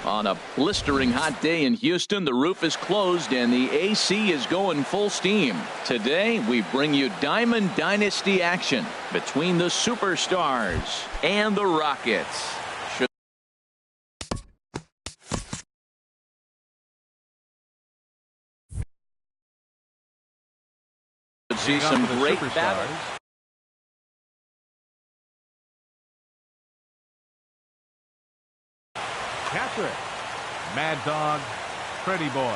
On a blistering hot day in Houston, the roof is closed and the AC is going full steam. Today, we bring you Diamond Dynasty action between the Superstars and the Rockets. See some great battles. Catcher, Mad Dog, Pretty Boy.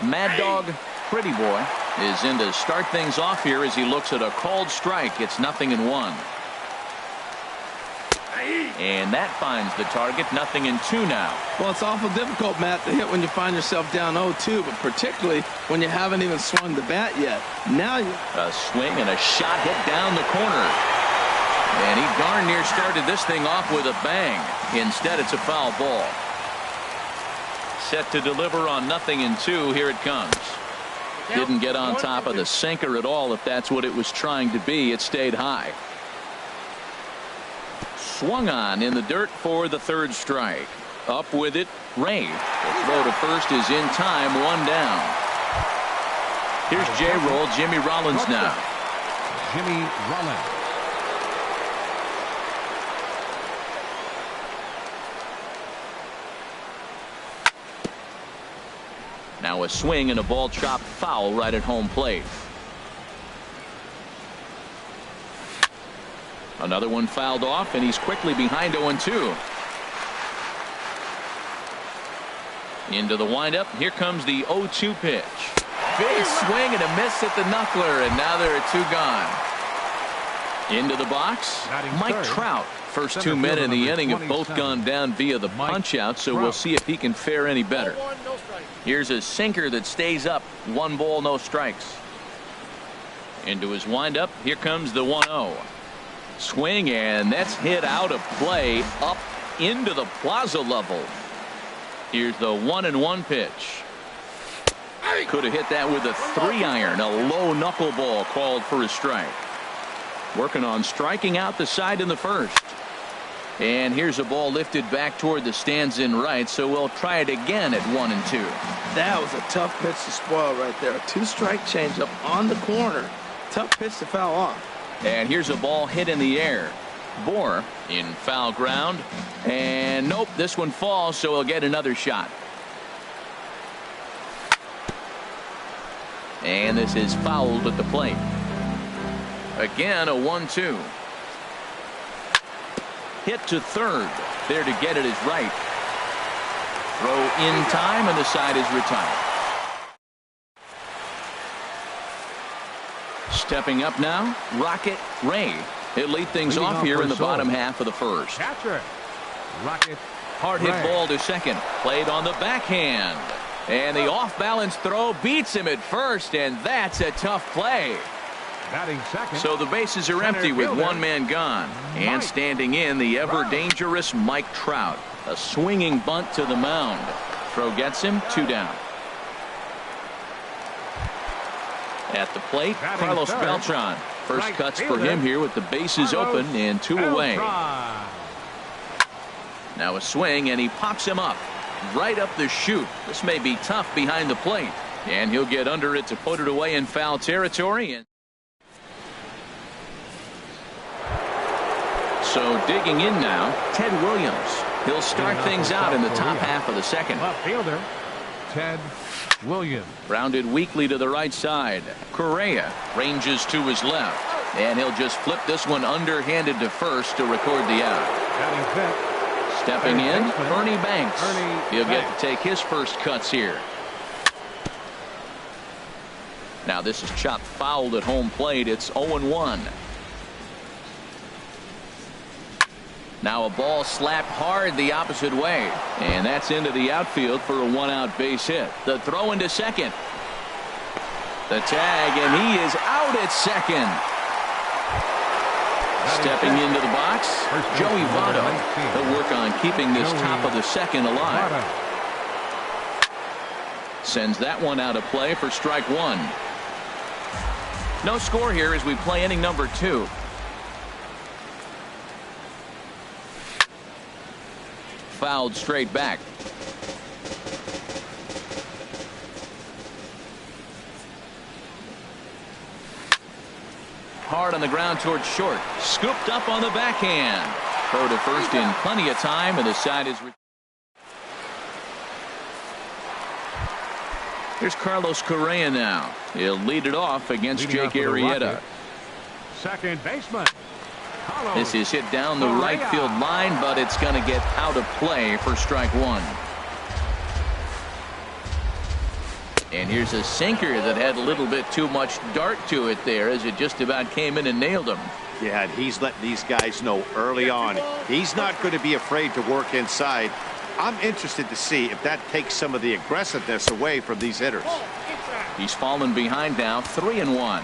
Mad Dog, Pretty Boy is in to start things off here as he looks at a called strike. It's 0-1. And that finds the target. 0-2 now. Well, it's awful difficult, Matt, to hit when you find yourself down 0-2, but particularly when you haven't even swung the bat yet. Now you... A swing and a shot hit down the corner. And he darn near started this thing off with a bang. Instead, it's a foul ball. Set to deliver on 0-2. Here it comes. Didn't get on top of the sinker at all, if that's what it was trying to be. It stayed high. Swung on in the dirt for the third strike. Up with it, Ray. The throw to first is in time, one down. Here's J-Roll, Jimmy Rollins now. Jimmy Rollins. Now a swing and a ball chopped foul right at home plate. Another one fouled off, and he's quickly behind 0-2. Into the windup. Here comes the 0-2 pitch. Big swing and a miss at the knuckler, and now there are two gone. Into the box. Mike Trout. First 2 men in the inning have both gone down via the punch out, so we'll see if he can fare any better. Here's a sinker that stays up. 1 ball, no strikes. Into his windup. Here comes the 1-0. Swing, and that's hit out of play up into the plaza level. Here's the 1-1 pitch. Could have hit that with a 3-iron. A low knuckleball called for a strike. Working on striking out the side in the first. And here's a ball lifted back toward the stands in right, so we'll try it again at 1-2. That was a tough pitch to spoil right there. A 2-strike changeup on the corner. Tough pitch to foul off. And here's a ball hit in the air. Bohr in foul ground. And nope, this one falls, so he'll get another shot. And this is fouled at the plate. Again, a 1-2. Hit to third. There to get it is right. Throw in time, and the side is retired. Stepping up now, Rocket Ray. He'll lead things off here in the bottom half of the first. Catcher, Rocket Hard hit ball to second. Played on the backhand. And the off-balance throw beats him at first, and that's a tough play. So the bases are empty with 1 man gone. And standing in, the ever-dangerous Mike Trout. A swinging bunt to the mound. Throw gets him, 2 down. At the plate, Carlos Beltran. First cuts for him here with the bases open and 2 away. Now a swing, and he pops him up. Right up the chute. This may be tough behind the plate. And he'll get under it to put it away in foul territory. And so digging in now, Ted Williams. He'll start things out in the top half of the second. Left fielder, Ted Williams. Rounded weakly to the right side. Correa ranges to his left. And he'll just flip this one underhanded to first to record the out. Stepping in, Ernie Banks. He'll get to take his first cuts here. Now this is chopped fouled at home plate. It's 0-1. Now a ball slapped hard the opposite way. And that's into the outfield for a 1-out base hit. The throw into second. The tag, and he is out at second. Stepping into the box, Joey Votto. He'll work on keeping this top of the second alive. Sends that one out of play for strike 1. No score here as we play inning number 2. fouled straight back. Hard on the ground towards short. Scooped up on the backhand. Throw to first in plenty of time, and the side is. Here's Carlos Correa now. He'll lead it off against Jake Arrieta. Second baseman. This is hit down the right field line, but it's going to get out of play for strike one. And here's a sinker that had a little bit too much dart to it there as it just about came in and nailed him. Yeah, and he's letting these guys know early on he's not going to be afraid to work inside. I'm interested to see if that takes some of the aggressiveness away from these hitters. He's fallen behind now, 3-1.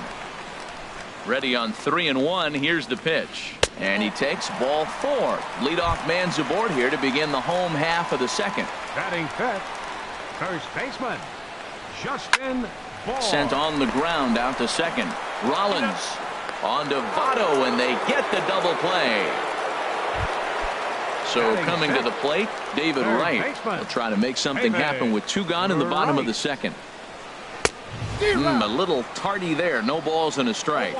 Ready on 3-1. Here's the pitch. And he takes ball 4. Leadoff man's aboard here to begin the home half of the second. Batting fifth, first baseman, Justin Ball. Sent on the ground out to second. Rollins on to Votto, and they get the double play. So coming to the plate, David Wright will try to make something happen with 2 gone in the bottom of the second. A little tardy there. No balls and a strike.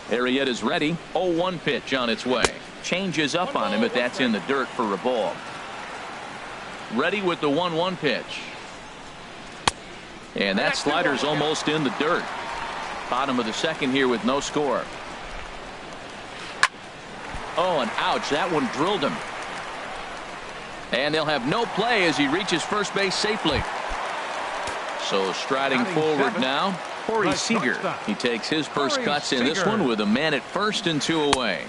Arrieta's ready. 0-1 pitch on its way. Changes up on him, but that's in the dirt for a ball. Ready with the 1-1 pitch. And that slider's almost in the dirt. Bottom of the second here with no score. Oh, and ouch, that one drilled him. And they'll have no play as he reaches first base safely. So striding forward now, Corey Seager. He takes his first cuts in this one with a man at first and 2 away.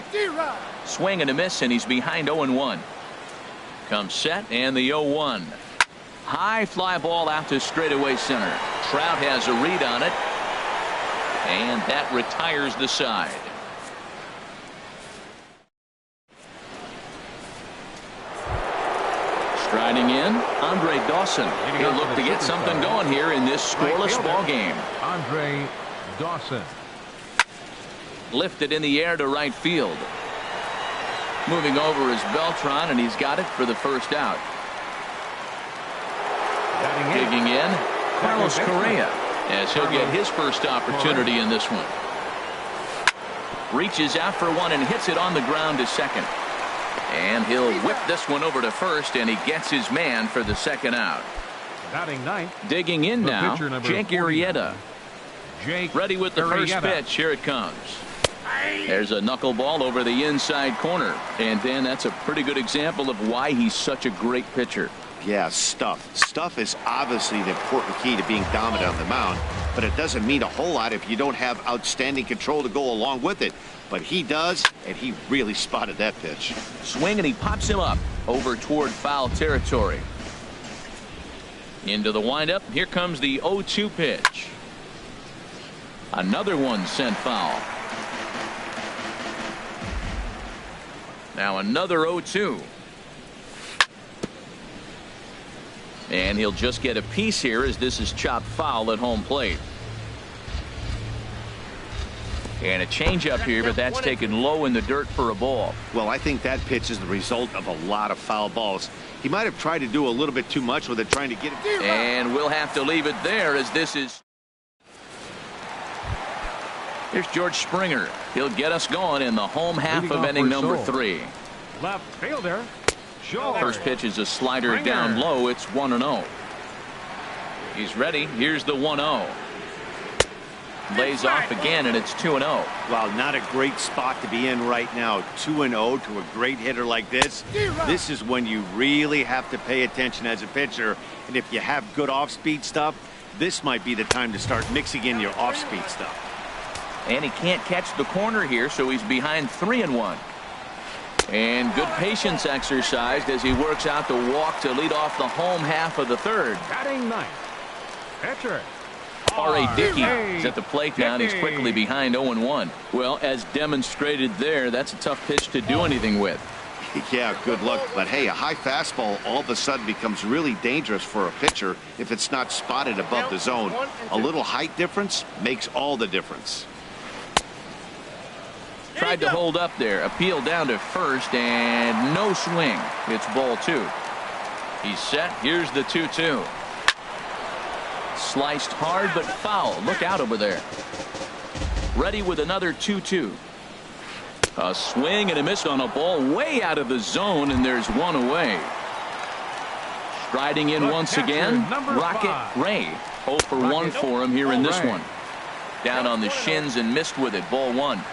Swing and a miss, and he's behind 0-1. Comes set, and the 0-1. High fly ball out to straightaway center. Trout has a read on it, and that retires the side. Striding in, Andre Dawson. He'll look to get something going here in this scoreless ball game. Andre Dawson. Lifted in the air to right field. Moving over is Beltran, and he's got it for the first out. Digging in, Carlos Correa, as he'll get his first opportunity in this one. Reaches out for one and hits it on the ground to second. And he'll whip this one over to first, and he gets his man for the second out. Batting ninth. Digging in now, Jake Arrieta. Ready with the first pitch. Here it comes. There's a knuckleball over the inside corner. And Dan, that's a pretty good example of why he's such a great pitcher. Yeah, stuff. Stuff is obviously the important key to being dominant on the mound, but it doesn't mean a whole lot if you don't have outstanding control to go along with it. But he does, and he really spotted that pitch. Swing, and he pops him up over toward foul territory. Into the windup. Here comes the 0-2 pitch. Another one sent foul. Now another 0-2. And he'll just get a piece here as this is chopped foul at home plate. And a changeup here, but that's taken low in the dirt for a ball. Well, I think that pitch is the result of a lot of foul balls. He might have tried to do a little bit too much with it, trying to get it. And we'll have to leave it there as this is. Here's George Springer. He'll get us going in the home half of inning number 3. Left fielder. First pitch is a slider down low. It's 1-0. He's ready. Here's the 1-0. Lays off again, and it's 2-0. Well, not a great spot to be in right now. 2-0 to a great hitter like this. This is when you really have to pay attention as a pitcher. And if you have good off-speed stuff, this might be the time to start mixing in your off-speed stuff. And he can't catch the corner here, so he's behind 3-1. And good patience exercised as he works out the walk to lead off the home half of the third. Batting ninth. Pitcher. R.A. Dickey is at the plate now, and he's quickly behind 0-1. Well, as demonstrated there, that's a tough pitch to do anything with. Yeah, good luck. But hey, a high fastball all of a sudden becomes really dangerous for a pitcher if it's not spotted above the zone. A little height difference makes all the difference. Tried to hold up there. Appeal down to first and no swing. It's ball 2. He's set. Here's the 2-2. Sliced hard but foul. Look out over there. Ready with another 2-2. A swing and a miss on a ball way out of the zone, and there's one away. Striding in once again, Rocket Ray. 0 for 1 for him here in this one. Down on the shins and missed with it. Ball 1.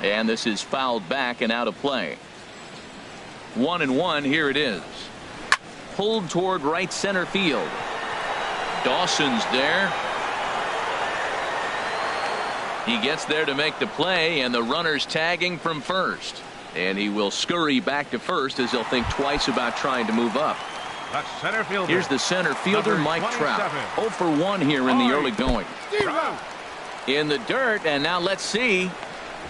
And this is fouled back and out of play. 1-1. Here it is. Pulled toward right center field. Dawson's there. He gets there to make the play, and the runner's tagging from first. And he will scurry back to first as he'll think twice about trying to move up. Center fielder. Here's the center fielder, Mike Trout. 0 for 1 here in the early going. In the dirt, and now let's see.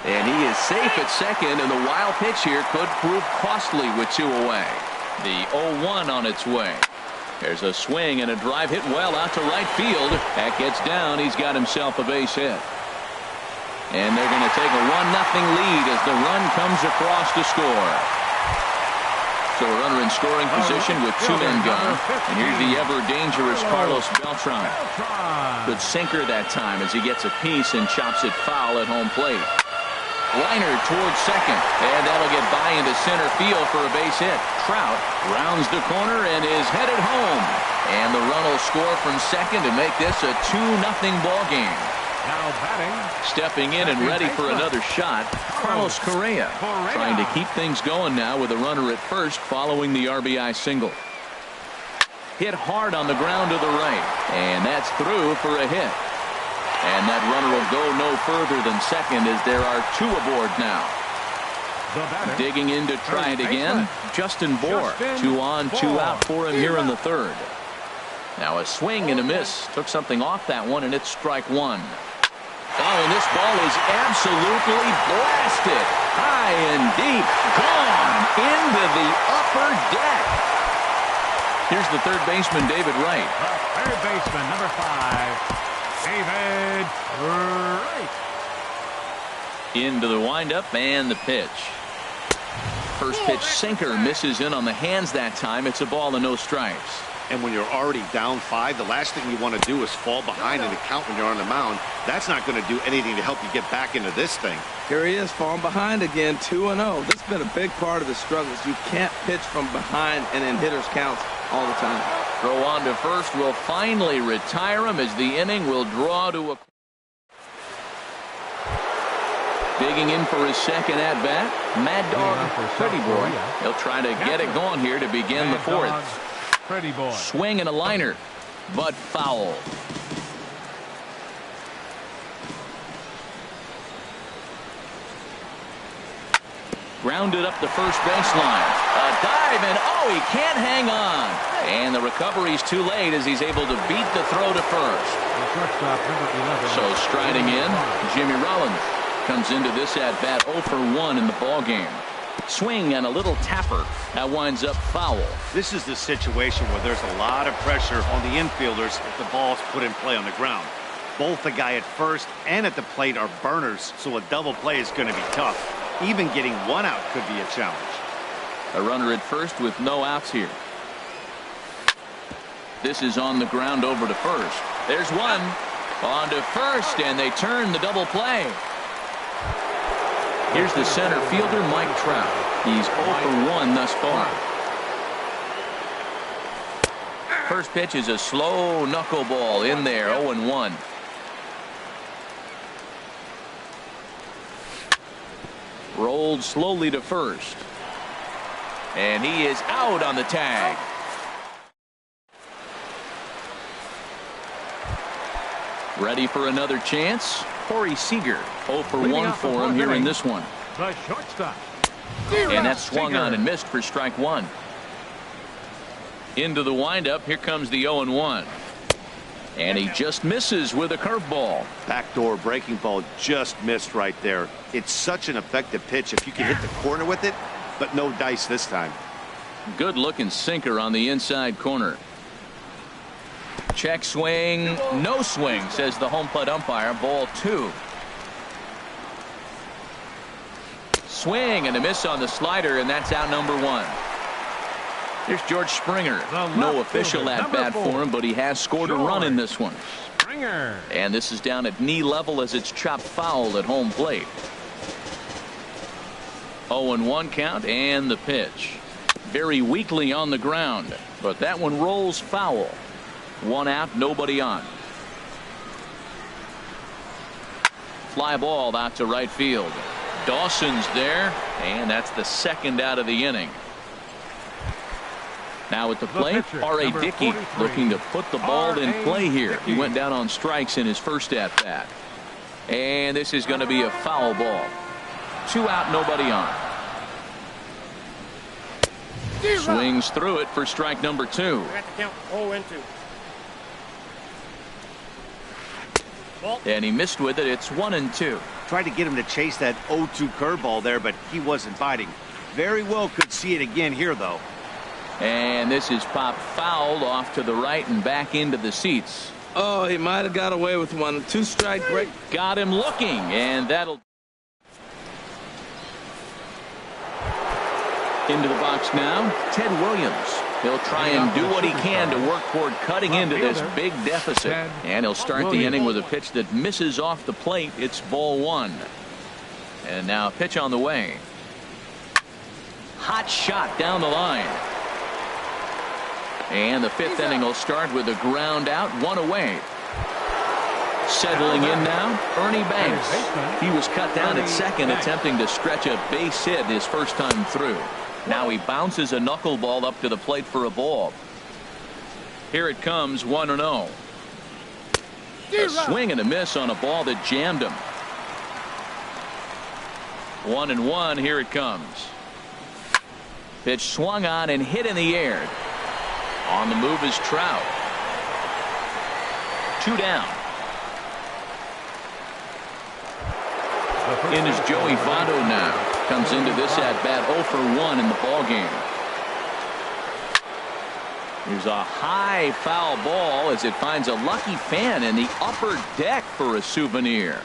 And he is safe at second, and the wild pitch here could prove costly with 2 away. The 0-1 on its way. There's a swing and a drive hit well out to right field. That gets down. He's got himself a base hit. And they're going to take a 1-0 lead as the run comes across to score. So a runner in scoring position with 2 men gone. And here's the ever-dangerous Carlos Beltran. Good sinker that time as he gets a piece and chops it foul at home plate. Liner towards second, and that'll get by into center field for a base hit. Trout rounds the corner and is headed home. And the run will score from second to make this a 2-0 ball game. Now batting. Stepping in and ready for another shot, Carlos Correa. Trying to keep things going now with a runner at first following the RBI single. Hit hard on the ground to the right, and that's through for a hit. And that runner will go no further than second as there are 2 aboard now. Digging in to try it again, Justin Bour. 2 on, 2 out for him here in the third. Now a swing and a miss. Took something off that one, and it's strike 1. Oh, and this ball is absolutely blasted. High and deep. Gone into the upper deck. Here's the third baseman, David Wright. Third baseman, number 5. David Wright. Into the windup and the pitch. First pitch sinker misses in on the hands that time. It's a ball and no strikes. And when you're already down 5, the last thing you want to do is fall behind in the count when you're on the mound. That's not going to do anything to help you get back into this thing. Here he is, falling behind again, 2-0. This has been a big part of the struggles. You can't pitch from behind and in hitters' counts all the time. Throw on to first will finally retire him as the inning will draw to a... Digging in for his second at-bat, Mad Dog Pretty Boy. He'll try to get it going here to begin the 4th. Pretty Boy. Swing and a liner, but foul. Grounded up the first baseline. A dive, and oh, he can't hang on. And the recovery's too late as he's able to beat the throw to first. So striding in, Jimmy Rollins comes into this at-bat 0 for 1 in the ballgame. Swing and a little tapper. That winds up foul. This is the situation where there's a lot of pressure on the infielders if the ball's put in play on the ground. Both the guy at first and at the plate are burners, so a double play is going to be tough. Even getting 1 out could be a challenge. A runner at first with no outs here. This is on the ground over to first. There's one. On to first, and they turn the double play. Here's the center fielder, Mike Trout. He's 0 for 1 thus far. First pitch is a slow knuckleball in there, 0-1. Rolled slowly to first. And he is out on the tag. Ready for another chance? Corey Seager, 0 for 1 for him here in this one. The shortstop. And that's swung on and missed for strike 1. Into the windup. Here comes the 0-1. And he just misses with a curveball. Backdoor breaking ball just missed right there. It's such an effective pitch if you can hit the corner with it, but no dice this time. Good looking sinker on the inside corner. Check swing, no swing, says the home plate umpire. Ball 2. swing and a miss on the slider, and that's out number one. Here's George Springer. No official at bat for him, but he has scored a run in this one. Springer. And this is down at knee level as it's chopped foul at home plate. 0-1 count and the pitch. Very weakly on the ground, but that one rolls foul. One out, nobody on. Fly ball out to right field. Dawson's there, and that's the second out of the inning. Now at the plate, R.A. Dickey looking to put the ball in play here. He went down on strikes in his first at bat. And this is going to be a foul ball. 2 out, nobody on. Swings through it for strike number 2. And he missed with it. It's 1-2. Tried to get him to chase that 0-2 curveball there, but he wasn't biting. Very well could see it again here, though. And this is popped fouled off to the right and back into the seats. Oh, he might have got away with one. 2-strike break. Got him looking, and that'll. Into the box now, Ted Williams. He'll try and do what he can to work toward cutting into this big deficit. And he'll start the inning with a pitch that misses off the plate. It's ball 1. And now a pitch on the way. Hot shot down the line. And the 5th inning will start with a ground out, 1 away. Settling in now, Ernie Banks. He was cut down at second, attempting to stretch a base hit his first time through. Now he bounces a knuckleball up to the plate for a ball. Here it comes, 1-0. A swing and a miss on a ball that jammed him. 1-1, here it comes. Pitch swung on and hit in the air. On the move is Trout. 2 down. In is Joey Votto now. Comes into this at bat 0 for 1 in the ball game. Here's a high foul ball as it finds a lucky fan in the upper deck for a souvenir.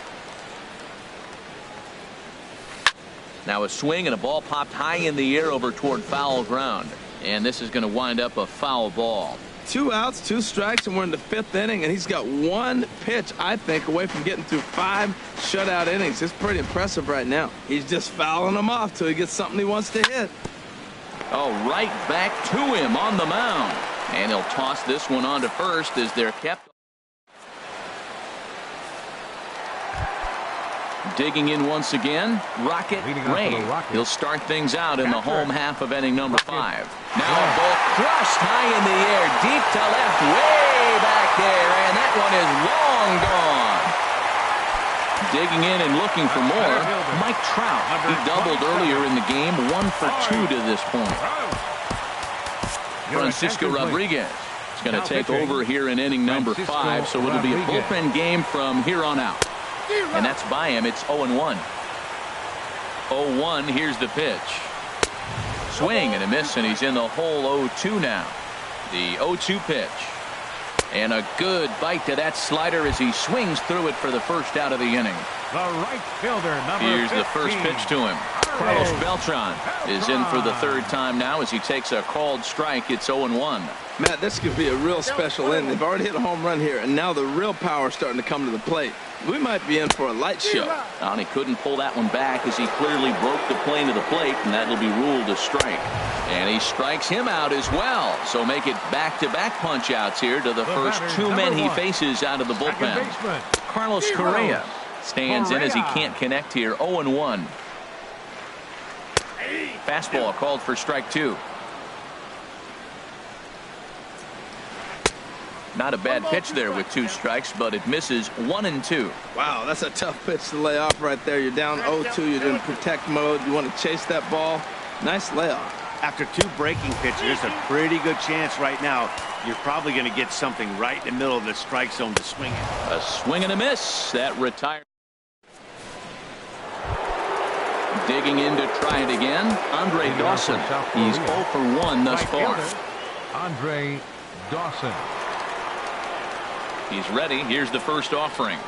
Now a swing and a ball popped high in the air over toward foul ground. And this is going to wind up a foul ball. 2 outs, 2 strikes, and we're in the 5th inning, and he's got 1 pitch, I think, away from getting through 5 shutout innings. It's pretty impressive right now. He's just fouling them off till he gets something he wants to hit. Oh, right back to him on the mound. And he'll toss this one on to first as they're kept. Digging in once again, Rocket Ray. He'll start things out in the home half of inning number 5. Now a ball crushed high in the air, deep to left, way back there, and that one is long gone. Digging in and looking for more, Mike Trout. He doubled earlier in the game, 1 for 2 to this point. Francisco Rodriguez is going to take over here in inning number 5, so it'll be a bullpen game from here on out. And that's by him. It's 0-1. 0-1. Here's the pitch. Swing and a miss, and he's in the hole 0-2 now. The 0-2 pitch. And a good bite to that slider as he swings through it for the first out of the inning. The right fielder, number Here's 15. the first pitch to him. Carlos Beltran is in for the 3rd time now as he takes a called strike. It's 0-1. Matt, this could be a real special inning. They've already hit a home run here, and now the real power is starting to come to the plate. We might be in for a light show. And he couldn't pull that one back as he clearly broke the plane of the plate, and that'll be ruled a strike. And he strikes him out as well. So make it back-to-back punch-outs here to the first 2 men he faces out of the bullpen. Carlos Correa stands in as he can't connect here. 0-1. Fastball called for strike 2. Not a bad pitch there with 2 strikes, but it misses 1-2. Wow, that's a tough pitch to lay off right there. You're down 0-2. You're in protect mode. You want to chase that ball. Nice layoff. After 2 breaking pitches, there's a pretty good chance right now you're probably going to get something right in the middle of the strike zone to swing it. A swing and a miss. That retired. Digging in to try it again, Andre Dawson. He's 0 for 1 thus far. Andre Dawson. He's ready. Here's the first offering.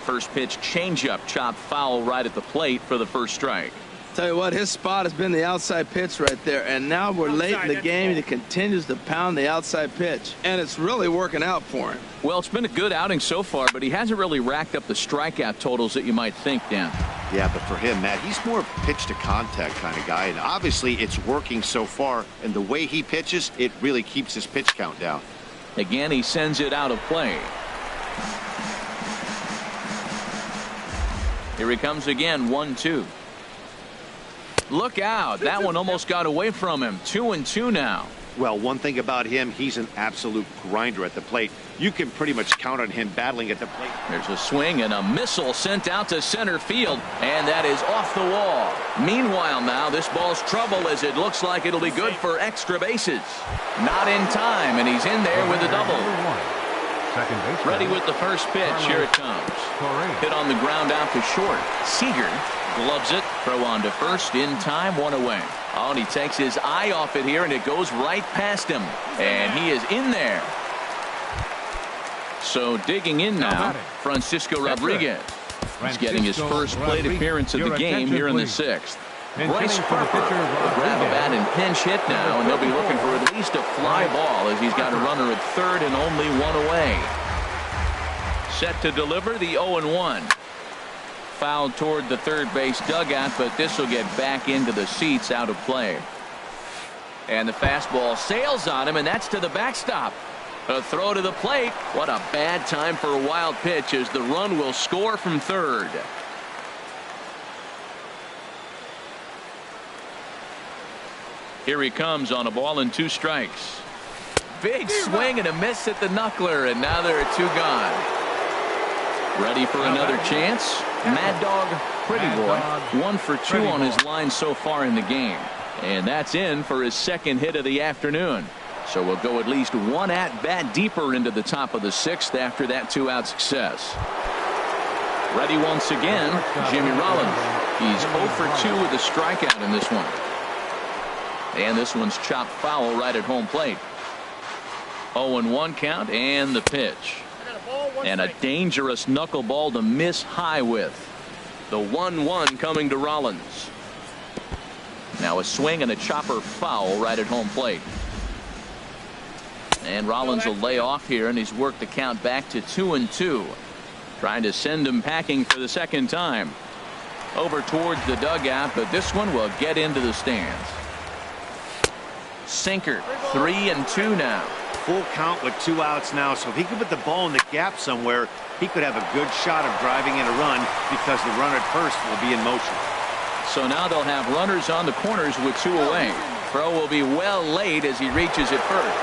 first pitch changeup chopped foul right at the plate for the first strike. Tell you what, his spot has been the outside pitch right there, and now we're late in the game and he continues to pound the outside pitch, and it's really working out for him. Well, it's been a good outing so far, but he hasn't really racked up the strikeout totals that you might think, Dan. Yeah, but for him, Matt, he's more pitch to contact kind of guy, and obviously it's working so far, and the way he pitches, it really keeps his pitch count down. Again, he sends it out of play. Here he comes again, 1-2. Look out. That one almost got away from him. 2-2 now. Well, one thing about him, he's an absolute grinder at the plate. You can pretty much count on him battling at the plate. There's a swing and a missile sent out to center field, and that is off the wall. Meanwhile now, this ball's trouble as it looks like it'll be good for extra bases. Not in time, and he's in there with a double. Ready with the first pitch. Here it comes. Hit on the ground out to short. Seager gloves it. Throw on to first. In time. One away. Oh, and he takes his eye off it here, and it goes right past him. And he is in there. So digging in now, Francisco Rodriguez. He's getting his first plate appearance of the game here in the sixth. Bryce Harper will grab a bat and pinch hit now, and they'll be looking for at least a fly ball as he's got a runner at third and only one away. Set to deliver the 0-1. Fouled toward the third base dugout, but this will get back into the seats out of play. And the fastball sails on him, and that's to the backstop. A throw to the plate. What a bad time for a wild pitch as the run will score from third. Here he comes on a ball and 2 strikes. Big swing and a miss at the knuckler, and now there are 2 gone. Ready for another chance? Mad Dog Pretty Boy, 1 for 2 on his line so far in the game. And that's in for his second hit of the afternoon. So we'll go at least 1 at-bat deeper into the top of the 6th after that 2-out success. Ready once again, Jimmy Rollins. He's 0 for 2 with a strikeout in this one. And this one's chopped foul right at home plate. 0-1 count, and the pitch. And a dangerous knuckleball to miss high with. The 1-1 coming to Rollins. Now a swing and a chopper foul right at home plate. And Rollins will lay off here, and he's worked the count back to 2-2. Trying to send him packing for the second time. Over towards the dugout, but this one will get into the stands. Sinker, 3-2 now. Full count with 2 outs now, so if he could put the ball in the gap somewhere, he could have a good shot of driving in a run because the runner at first will be in motion. So now they'll have runners on the corners with 2 away. Throw will be well late as he reaches it first.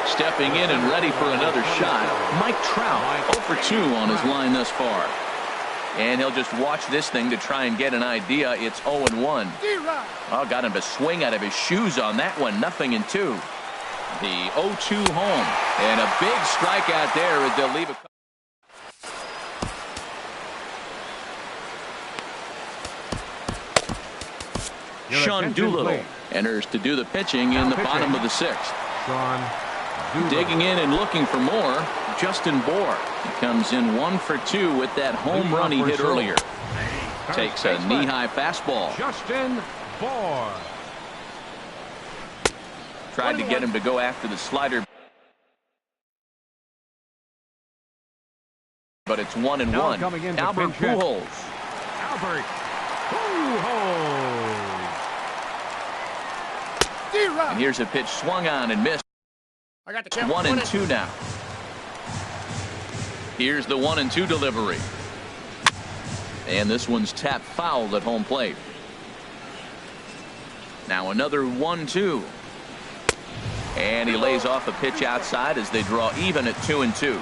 Stepping in and ready for another shot, Mike Trout, 0 for 2 on his line thus far. And he'll just watch this thing to try and get an idea. It's 0-1. Oh, got him to swing out of his shoes on that one. 0-2. The 0-2 home. And a big strikeout there as they'll leave a... Sean Doolittle enters to do the pitching in the bottom of the 6th. Digging in and looking for more, Justin Bour. He comes in 1 for 2 with that home run he hit earlier. Takes a knee-high fastball. Justin Bour. Tried to get him to go after the slider, but it's 1-1. Albert Pujols. Albert Pujols. And here's a pitch swung on and missed. 1-2 now. Here's the 1-2 delivery. And this one's tapped foul at home plate. Now another 1-2. And he lays off a pitch outside as they draw even at 2-2.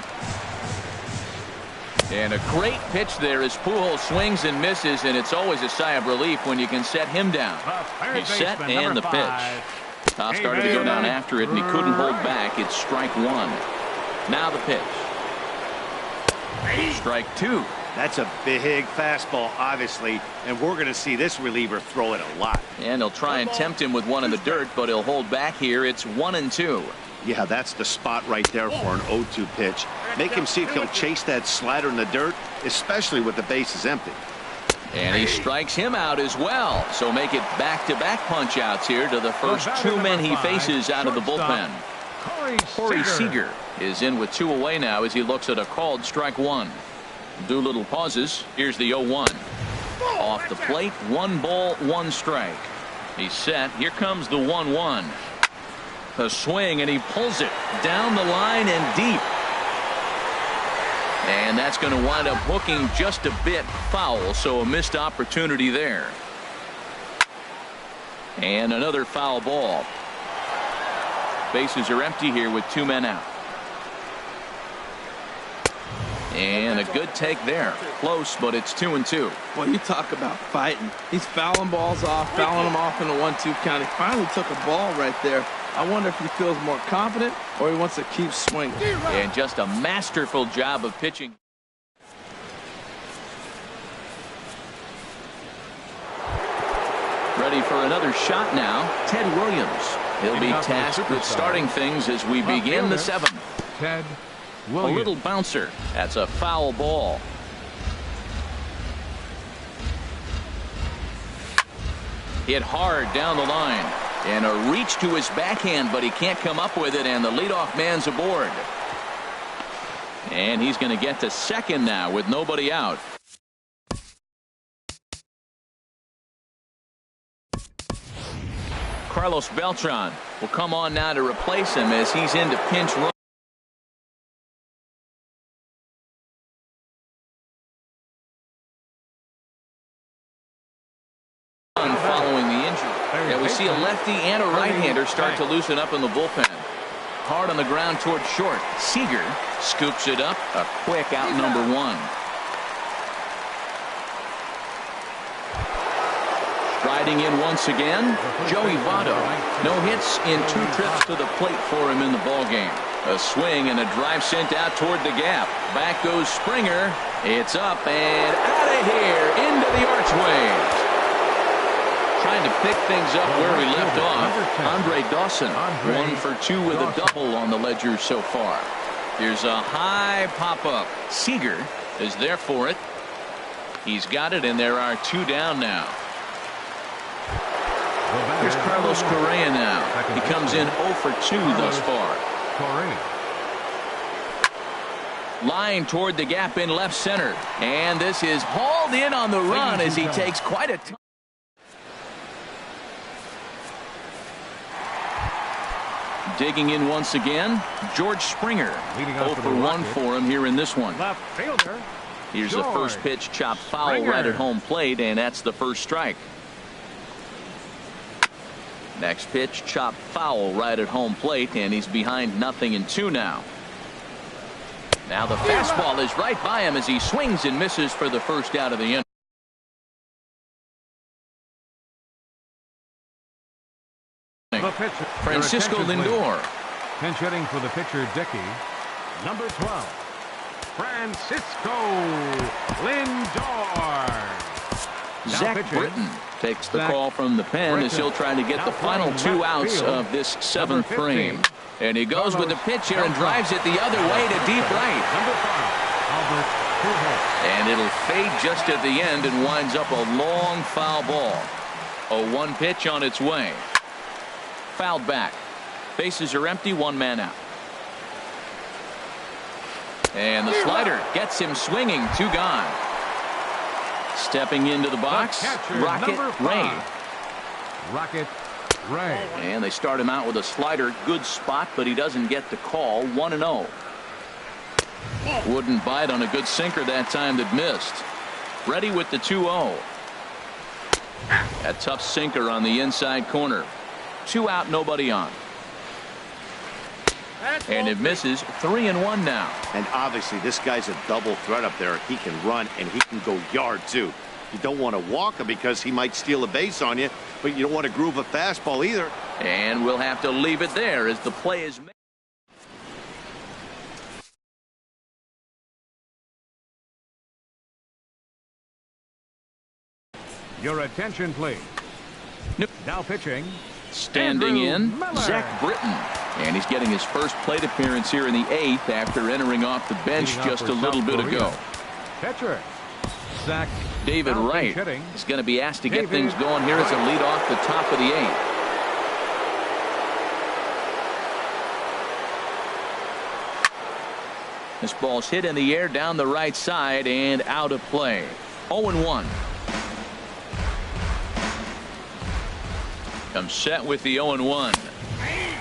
And a great pitch there as Pujols swings and misses, and it's always a sigh of relief when you can set him down. He's set, and the pitch. Top started to go down after it, and he couldn't hold back. It's strike 1. Now the pitch. Strike 2. That's a big fastball, obviously, and we're going to see this reliever throw it a lot. And he'll try and tempt him with one in the dirt, but he'll hold back here. It's 1-2. Yeah, that's the spot right there for an 0-2 pitch. Make him see if he'll chase that slider in the dirt, especially with the bases empty. And he strikes him out as well. So make it back-to-back punch-outs here to the first two men he faces out of the bullpen. Corey Seager is in with 2 away now as he looks at a called strike 1. Doolittle pauses. Here's the 0-1. Off the plate, 1 ball, 1 strike. He's set. Here comes the 1-1. A swing, and he pulls it down the line and deep. And that's going to wind up hooking just a bit foul, so a missed opportunity there. And another foul ball. Bases are empty here with 2 men out. And a good take there. Close, but it's 2-2. Well, you talk about fighting. He's fouling balls off, fouling them off in a 1-2 count. He finally took a ball right there. I wonder if he feels more confident or he wants to keep swinging. And just a masterful job of pitching. Ready for another shot now, Ted Williams. He'll be tasked with starting things as we begin the 7th. Ted A Williams. little bouncer. That's a foul ball. Hit hard down the line. And a reach to his backhand, but he can't come up with it, and the leadoff man's aboard. And he's going to get to second now with nobody out. Carlos Beltran will come on now to replace him as he's into pinch run. Following the injury. And we see a lefty and a right-hander start to loosen up in the bullpen. Hard on the ground toward short. Seager scoops it up. A quick out number 1. Riding in once again, Joey Votto. No hits in 2 trips to the plate for him in the ballgame. A swing and a drive sent out toward the gap. Back goes Springer. It's up and out of here into the archways. Trying to pick things up where we left off. Andre Dawson, 1 for 2 with a double on the ledger so far. Here's a high pop-up. Seager is there for it. He's got it, and there are 2 down now. Here's Carlos Correa now. He comes in 0 for 2 thus far. Line toward the gap in left center. And this is hauled in on the run as he takes quite a time. Digging in once again, George Springer. 0 for 1 for him here in this one. Left fielder. Here's the first pitch, chopped foul right at home plate, and that's the first strike. Next pitch, chopped foul right at home plate, and he's behind 0-2 now. Now the fastball is right by him as he swings and misses for the first out of the inning. Francisco Lindor. Pinch hitting for the pitcher, Dickey. Number 12, Francisco Lindor. Zach Britton takes the call from the pen as he'll try to get the final 2 outs of this 7th frame. And he goes with the pitch here and drives it the other way to deep right. Number 5, Albert. And it'll fade just at the end and winds up a long foul ball. A 1 pitch on its way. Fouled back. Bases are empty, 1 man out. And the slider gets him swinging, 2 gone. Stepping into the box, Rocket Ray. Rocket Ray. And they start him out with a slider. Good spot, but he doesn't get the call. 1-0. Wouldn't bite on a good sinker that time that missed. Ready with the 2-0. A tough sinker on the inside corner. 2 out, nobody on. And it misses. 3-1 now. And obviously this guy's a double threat up there. He can run and he can go yard too. You don't want to walk him because he might steal a base on you, but you don't want to groove a fastball either. And we'll have to leave it there as the play is made. Your attention, please. Nope. Now pitching. Standing in, Miller. Zach Britton. And he's getting his first plate appearance here in the 8th after entering off the bench just a little bit ago. Catcher, Zach. David Wright is going to be asked to get things going here as a lead off the top of the 8th. This ball's hit in the air down the right side and out of play. 0-1. Comes set with the 0-1.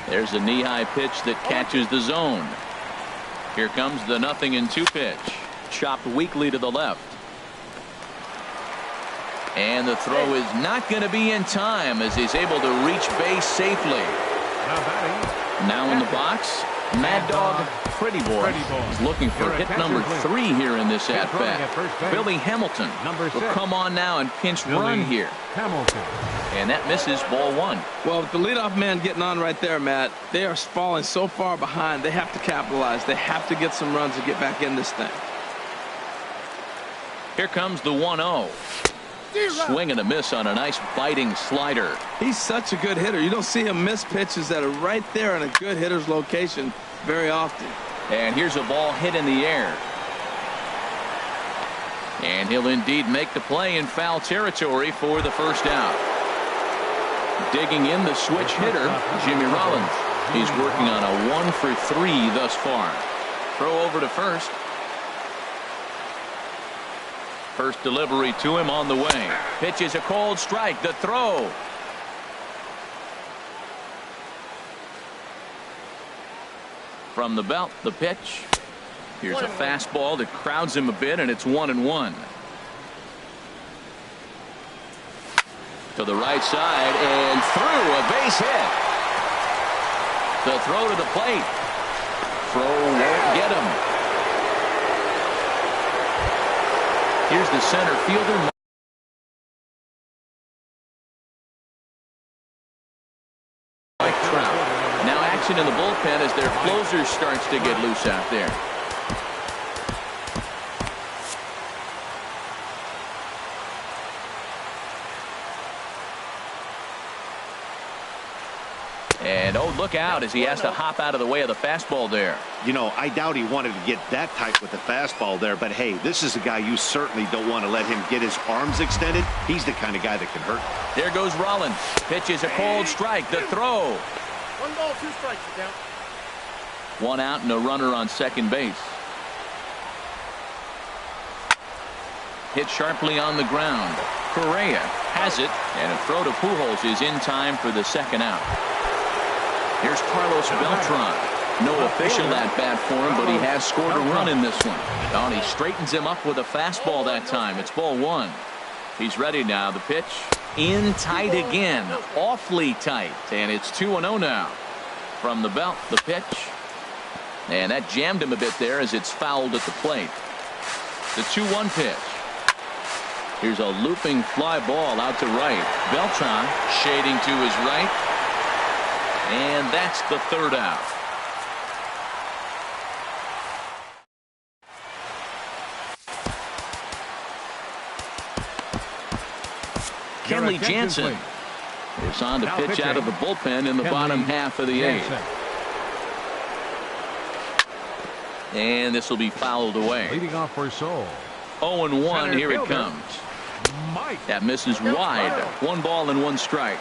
There's a knee-high pitch that catches the zone. Here comes the 0-2 pitch. Chopped weakly to the left. And the throw is not going to be in time as he's able to reach base safely. Now in the box, Mad Dog Pretty Boy is looking for hit number 3 here in this at-bat. Billy Hamilton will come on now and pinch run here. And that misses, ball 1. Well, with the leadoff man getting on right there, Matt, they are falling so far behind. They have to capitalize. They have to get some runs to get back in this thing. Here comes the 1-0. Swing and a miss on a nice biting slider. He's such a good hitter. You don't see him miss pitches that are right there in a good hitter's location very often. And here's a ball hit in the air. And he'll indeed make the play in foul territory for the first out. Digging in the switch hitter, Jimmy Rollins. He's working on a 1 for 3 thus far. Throw over to first. First delivery to him on the way. Pitch is a cold strike. The throw. From the belt, the pitch. Here's a fastball that crowds him a bit, and it's 1-1. To the right side and through, a base hit. The throw to the plate. Throw won't get him. Here's the center fielder. Mike Trout. Now action in the bullpen as their closer starts to get loose out there. And oh, look out as he has to hop out of the way of the fastball there. You know, I doubt he wanted to get that tight with the fastball there, but hey, this is a guy you certainly don't want to let him get his arms extended. He's the kind of guy that can hurt. There goes Rollins. Pitch is a cold strike. The throw. 1 ball, 2 strikes, down. 1 out and a runner on second base. Hit sharply on the ground. Correa has it, and a throw to Pujols is in time for the second out. Here's Carlos Beltran. No official at-bat for him, but he has scored a run in this one. And he straightens him up with a fastball that time. It's ball 1. He's ready now. The pitch in tight again. Awfully tight. And it's 2-0 now. From the belt, the pitch. And that jammed him a bit there as it's fouled at the plate. The 2-1 pitch. Here's a looping fly ball out to right. Beltran shading to his right. And that's the third out. Kenley Jansen is on to pitch out of the bullpen in the bottom half of the 8th. And this will be fouled away. Leading off for Seoul. 0-1. Here it comes. That misses wide. 1 ball and 1 strike.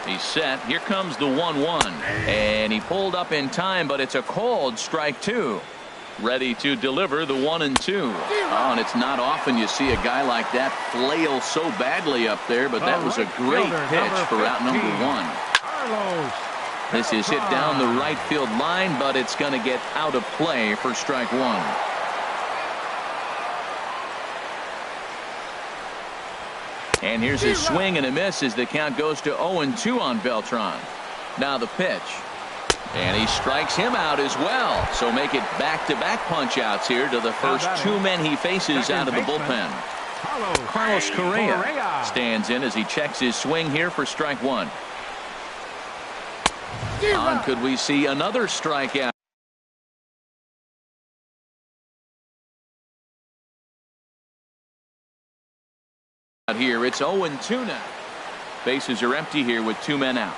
He's set. Here comes the 1-1. And he pulled up in time, but it's a called strike 2. Ready to deliver the 1-2. Oh, and it's not often you see a guy like that flail so badly up there, but that was a great pitch for out number 1. This is hit down the right field line, but it's going to get out of play for strike 1. And here's his swing and a miss as the count goes to 0-2 on Beltran. Now the pitch. And he strikes him out as well. So make it back-to-back punch-outs here to the first 2 men he faces out of the bullpen. Carlos Correa stands in as he checks his swing here for strike 1. On could we see another strikeout? Here it's 0-2 now. Bases are empty here with 2 men out.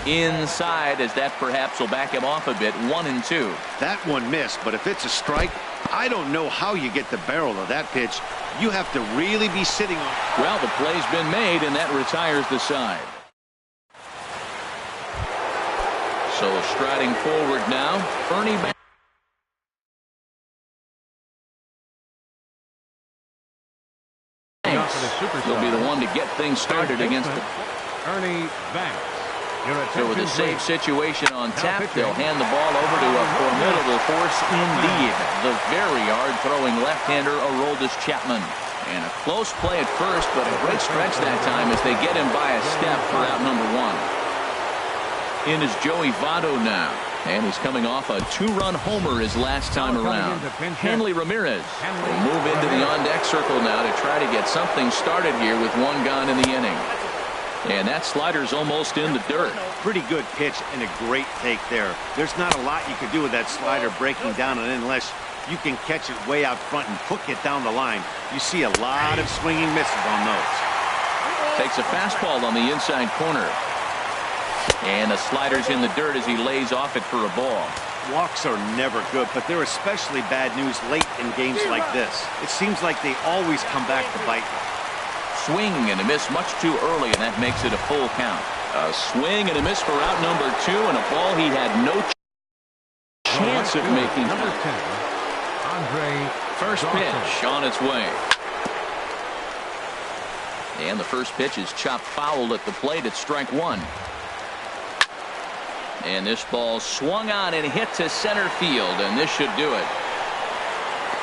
inside, as that perhaps will back him off a bit. 1-2. That one missed, but if it's a strike, I don't know how you get the barrel of that pitch. You have to really be sitting on. Well, the play's been made, and that retires the side. So striding forward now, Ernie Banks. He'll be the one to get things started against the Ernie Banks. So with a safe situation on tap, they'll hand the ball over to a formidable force indeed. The very hard-throwing left-hander, Aroldis Chapman. And a close play at first, but a great stretch that time as they get him by a step for out number 1. In is Joey Votto now. And he's coming off a 2-run homer his last time around. Hanley Ramirez will move into the on-deck circle now to try to get something started here with 1 gone in the inning. And that slider's almost in the dirt. Pretty good pitch and a great take there. There's not a lot you could do with that slider breaking down, and unless you can catch it way out front and hook it down the line, you see a lot of swinging misses on those. Takes a fastball on the inside corner. And the slider's in the dirt as he lays off it for a ball. Walks are never good, but they're especially bad news late in games like this. It seems like they always come back to bite them. Swing and a miss much too early, and that makes it a full count. A swing and a miss for out number 2, and a ball he had no chance of making. Number 10, Andre. First pitch on its way. And the first pitch is chopped foul at the plate at strike 1. And this ball swung on and hit to center field, and this should do it.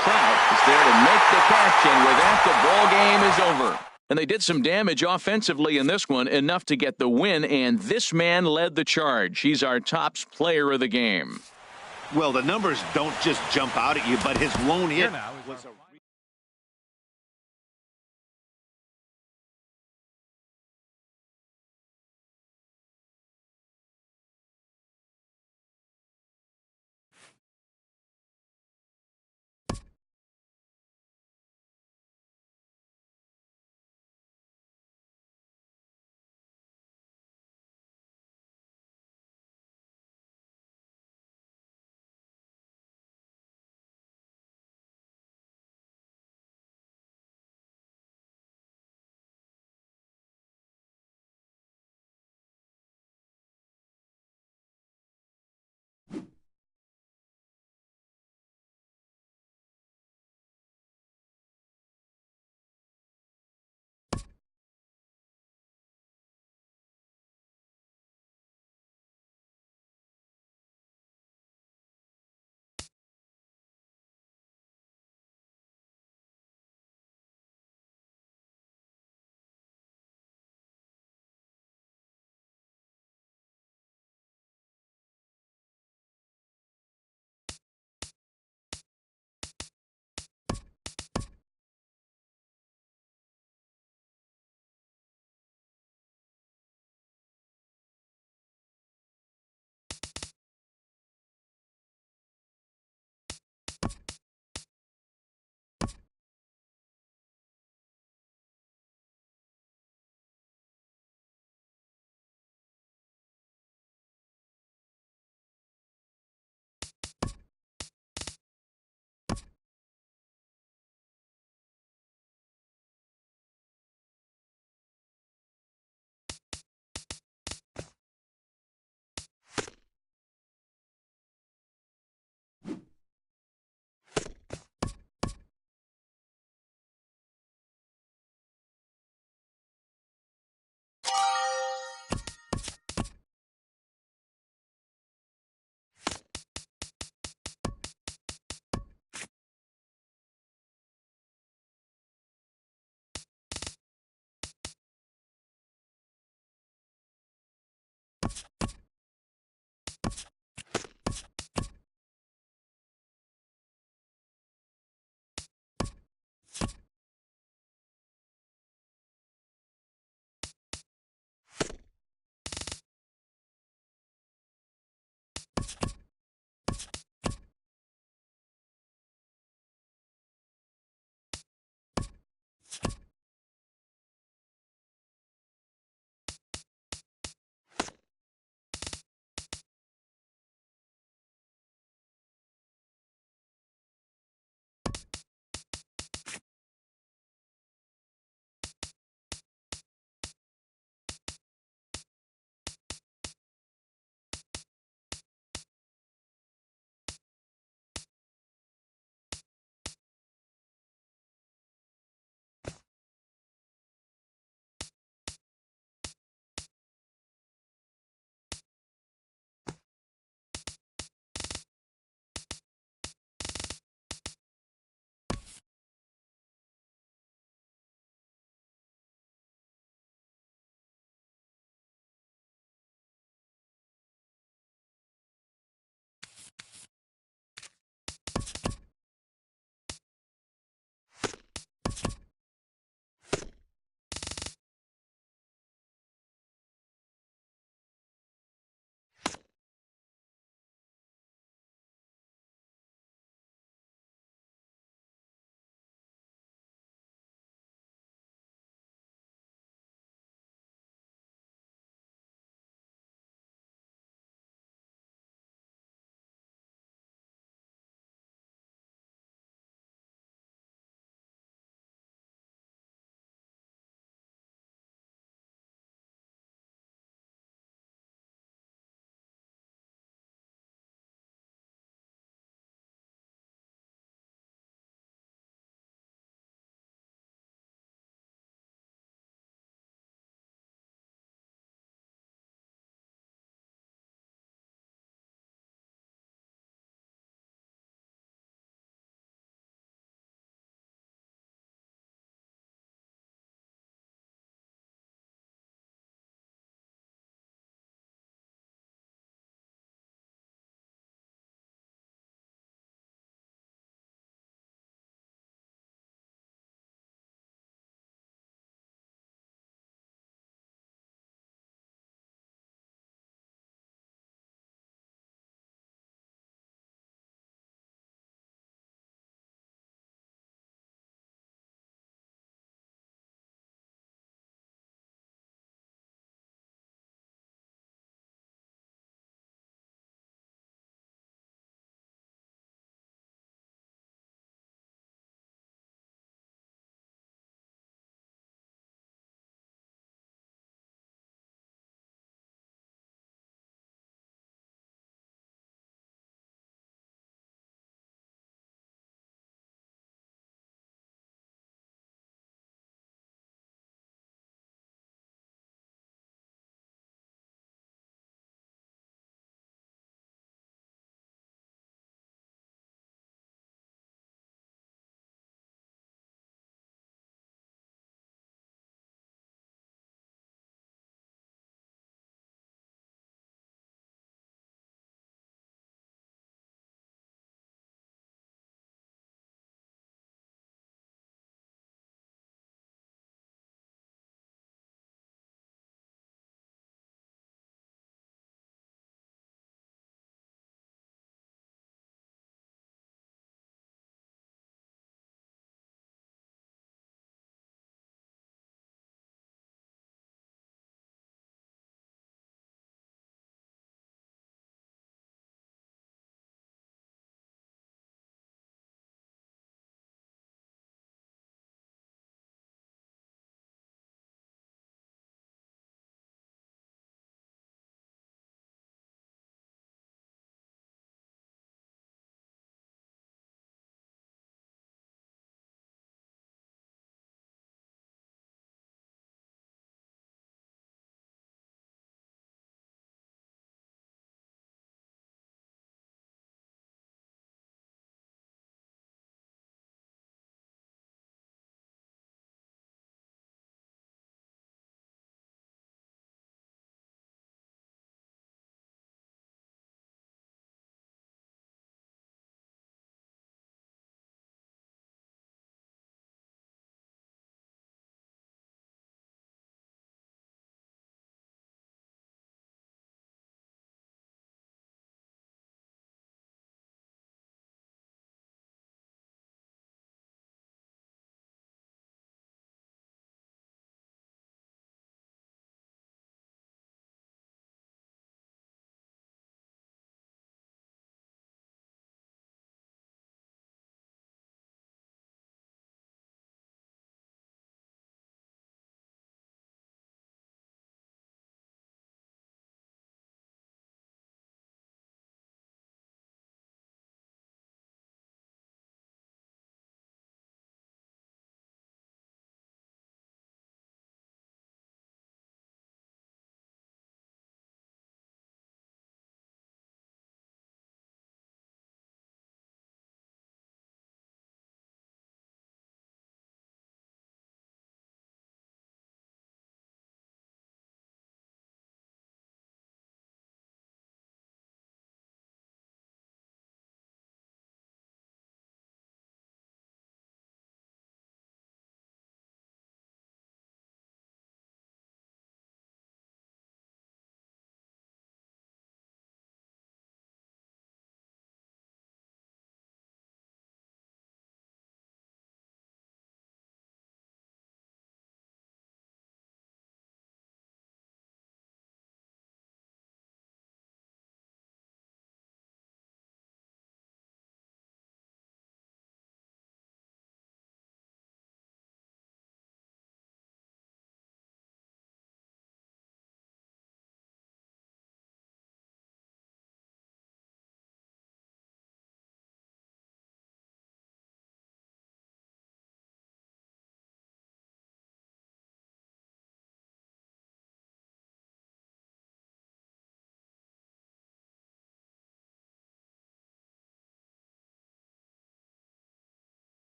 Trout is there to make the catch, and with that, the ball game is over. And they did some damage offensively in this one, enough to get the win, and this man led the charge. He's our tops player of the game. Well, the numbers don't just jump out at you, but his lone hit was a...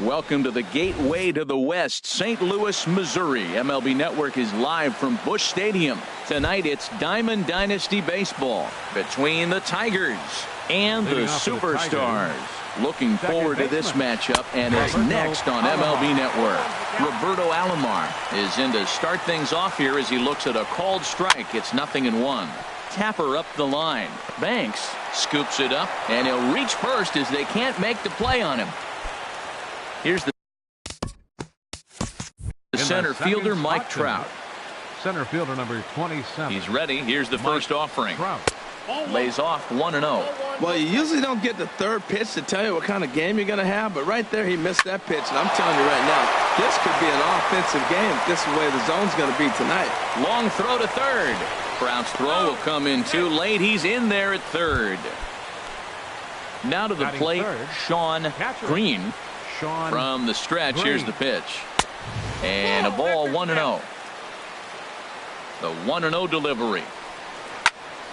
Welcome to the gateway to the West, St. Louis, Missouri. MLB Network is live from Busch Stadium. Tonight it's Diamond Dynasty Baseball between the Tigers and the Superstars. Looking forward to this matchup, and it's next on MLB Network. Roberto Alomar is in to start things off here as he looks at a called strike. It's 0-1. Tapper up the line. Banks scoops it up, and he'll reach first as they can't make the play on him. Here's the center fielder, Mike Trout. Center fielder number 27. He's ready. Here's the first offering. Trout. Lays off 1-0. Well, you usually don't get the third pitch to tell you what kind of game you're going to have, but right there he missed that pitch, and I'm telling you right now, this could be an offensive game if this is the way the zone's going to be tonight. Long throw to third. Trout's throw will come in too late. He's in there at third. Now to the plate, Sean Green. From the stretch, here's the pitch. And a ball, 1-0. The 1-0 delivery.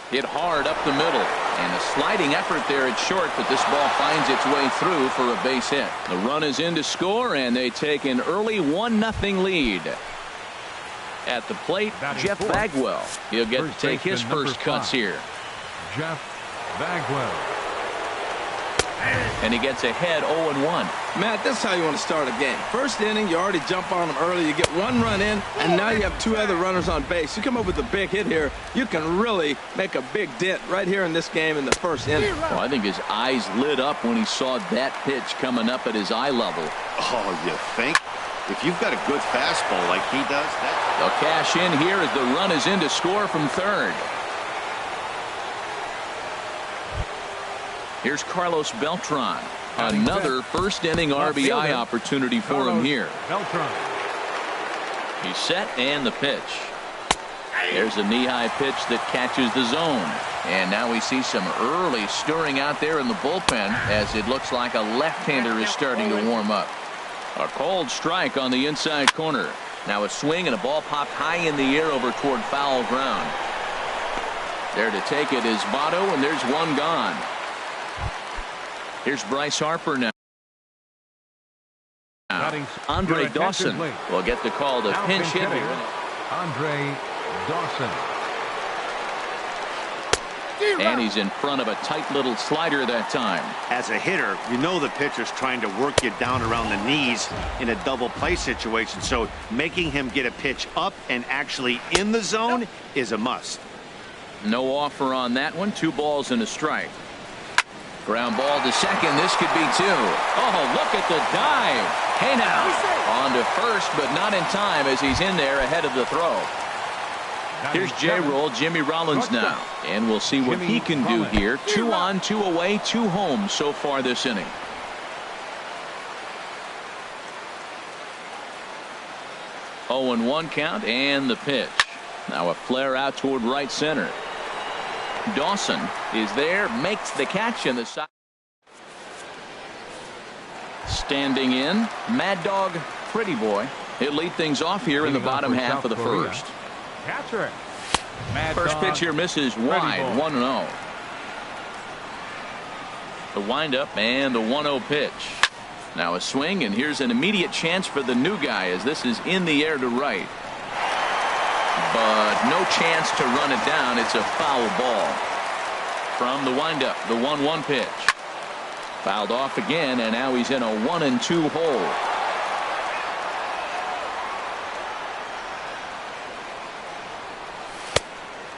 Hit hard up the middle. And a sliding effort there at short, but this ball finds its way through for a base hit. The run is in to score, and they take an early 1-0 lead. At the plate, Jeff Bagwell. He'll get to take his first cuts here. Jeff Bagwell. And he gets ahead 0-1. Matt, this is how you want to start a game. First inning, you already jump on them early. You get one run in, and now you have two other runners on base. You come up with a big hit here, you can really make a big dent right here in this game in the first inning. Well, I think his eyes lit up when he saw that pitch coming up at his eye level. Oh, you think? If you've got a good fastball like he does, they'll cash in here as the run is in to score from third. Here's Carlos Beltran. Another first inning RBI opportunity for him here. Beltran. He's set, and the pitch. There's a knee-high pitch that catches the zone. And now we see some early stirring out there in the bullpen as it looks like a left-hander is starting to warm up. A called strike on the inside corner. Now a swing and a ball popped high in the air over toward foul ground. There to take it is Votto, and there's one gone. Here's Bryce Harper now. Andre Dawson will get the call to pinch hit here. Andre Dawson. And he's in front of a tight little slider that time. as a hitter, you know the pitcher's trying to work you down around the knees in a double play situation. So making him get a pitch up and actually in the zone is a must. No offer on that one. 2 balls and a strike. Ground ball to second. This could be 2. Oh, look at the dive. Hey now. On to first, but not in time as he's in there ahead of the throw. Here's J-Roll, Jimmy Rollins now. And we'll see what he can do here. 2 on, 2 away, 2 home so far this inning. Oh, and 1 count, and the pitch. Now a flare out toward right center. Dawson is there, makes the catch in the side. Standing in, Mad Dog Pretty Boy. He'll lead things off here in the bottom half of the first. Catcher. First pitch here misses wide, 1-0. The windup and the 1-0 pitch. Now a swing, and here's an immediate chance for the new guy as this is in the air to right. But no chance to run it down. It's a foul ball. From the windup, the 1-1 pitch. Fouled off again, and now he's in a 1-2 hole.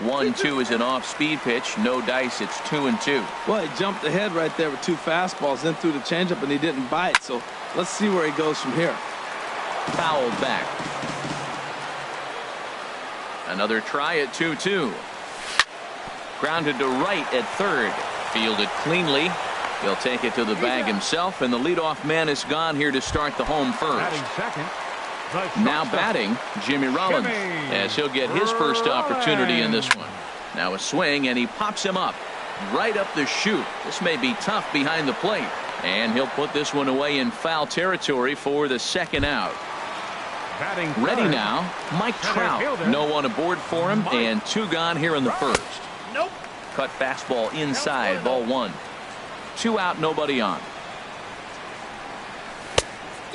One-two is an off-speed pitch. No dice. It's 2-2. Well, he jumped ahead right there with 2 fastballs, then threw the changeup, and he didn't bite. So let's see where he goes from here. Fouled back. Another try at 2-2. Grounded to right at third. Fielded cleanly. He'll take it to the bag himself, and the leadoff man is gone here to start the home first. Batting second. Now batting, Jimmy Rollins, as he'll get his first opportunity in this one. Now a swing, and he pops him up right up the chute. This may be tough behind the plate, and he'll put this one away in foul territory for the second out. Batting Ready third. now, Mike Trout. No one aboard for him, and 2 gone here in the first. Nope. Cut fastball inside, ball 1. 2 out, nobody on.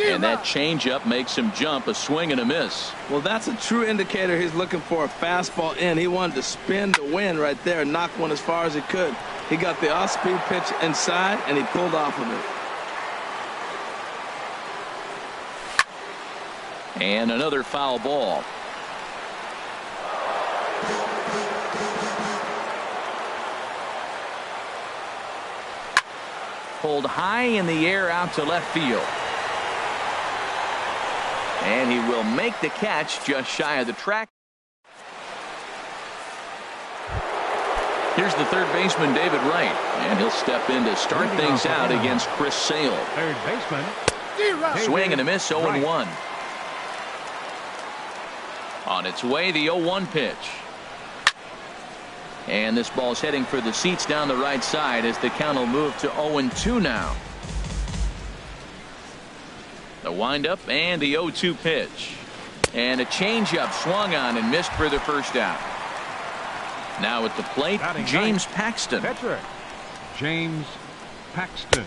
And that changeup makes him jump, a swing and a miss. Well, that's a true indicator he's looking for a fastball in. He wanted to spin to win right there and knock one as far as he could. He got the off-speed pitch inside, and he pulled off of it. And another foul ball. Pulled high in the air out to left field. And he will make the catch just shy of the track. Here's the third baseman, David Wright, and he'll step in to start things out against Chris Sale. Third baseman. Swing and a miss, 0-1. On its way, the 0-1 pitch. And this ball's heading for the seats down the right side as the count will move to 0-2 now. The windup and the 0-2 pitch. And a changeup swung on and missed for the first out. Now at the plate, James Paxton. Pitcher, James Paxton.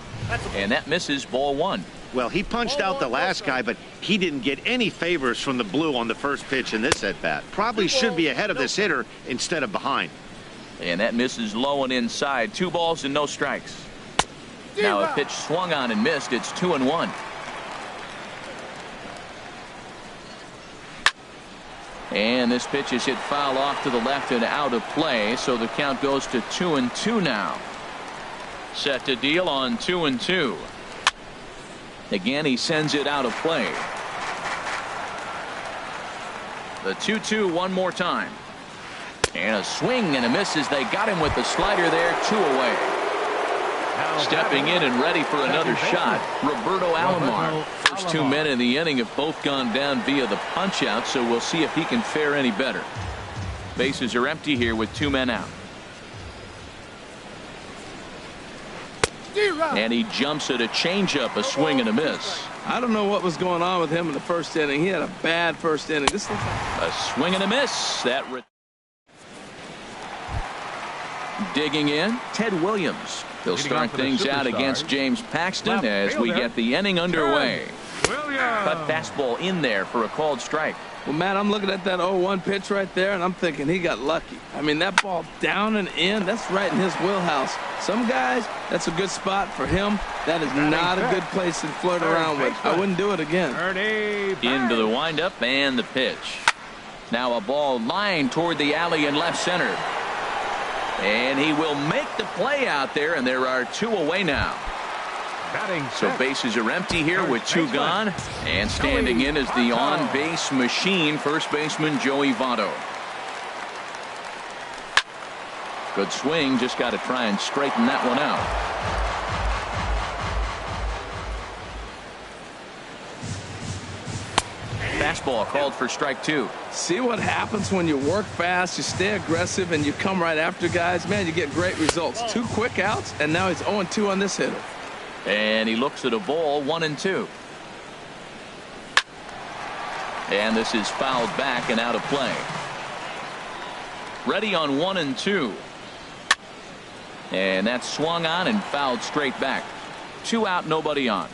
And that misses, ball 1. Well, he punched out the last guy, but he didn't get any favors from the blue on the first pitch in this at-bat. Probably should be ahead of this hitter instead of behind. And that misses low and inside. 2 balls and no strikes. Now a pitch swung on and missed. It's 2-1. And this pitch is hit foul off to the left and out of play, so the count goes to 2-2 now. Set to deal on 2-2. Again, he sends it out of play. The 2-2 one more time. And a swing and a miss as they got him with the slider there, 2 away. Stepping in and ready for another shot, Roberto Alomar. First 2 men in the inning have both gone down via the punch out, so we'll see if he can fare any better. Bases are empty here with 2 men out. And he jumps at a changeup, a swing and a miss. I don't know what was going on with him in the first inning. He had a bad first inning. This looks like a swing and a miss. That digging in, Ted Williams. He'll start things out against James Paxton as we get the inning underway. Cut fastball in there for a called strike. Well, Matt, I'm looking at that 0-1 pitch right there, and I'm thinking he got lucky. I mean, that ball down and in, that's right in his wheelhouse. Some guys, that's a good spot for him. That is not a good place to flirt around with. I wouldn't do it again. Into the windup and the pitch. Now a ball lined toward the alley in left center. And he will make the play out there, and there are 2 away now. So bases are empty here with 2 gone. And standing in is the on-base machine, first baseman Joey Votto. Good swing, just got to try and straighten that one out. Fastball called for strike 2. See what happens when you work fast, you stay aggressive, and you come right after guys. Man, you get great results. 2 quick outs, and now he's 0-2 on this hitter. And he looks at a ball, 1-2. And this is fouled back and out of play. Ready on 1-2. And that's swung on and fouled straight back. 2 out, nobody on.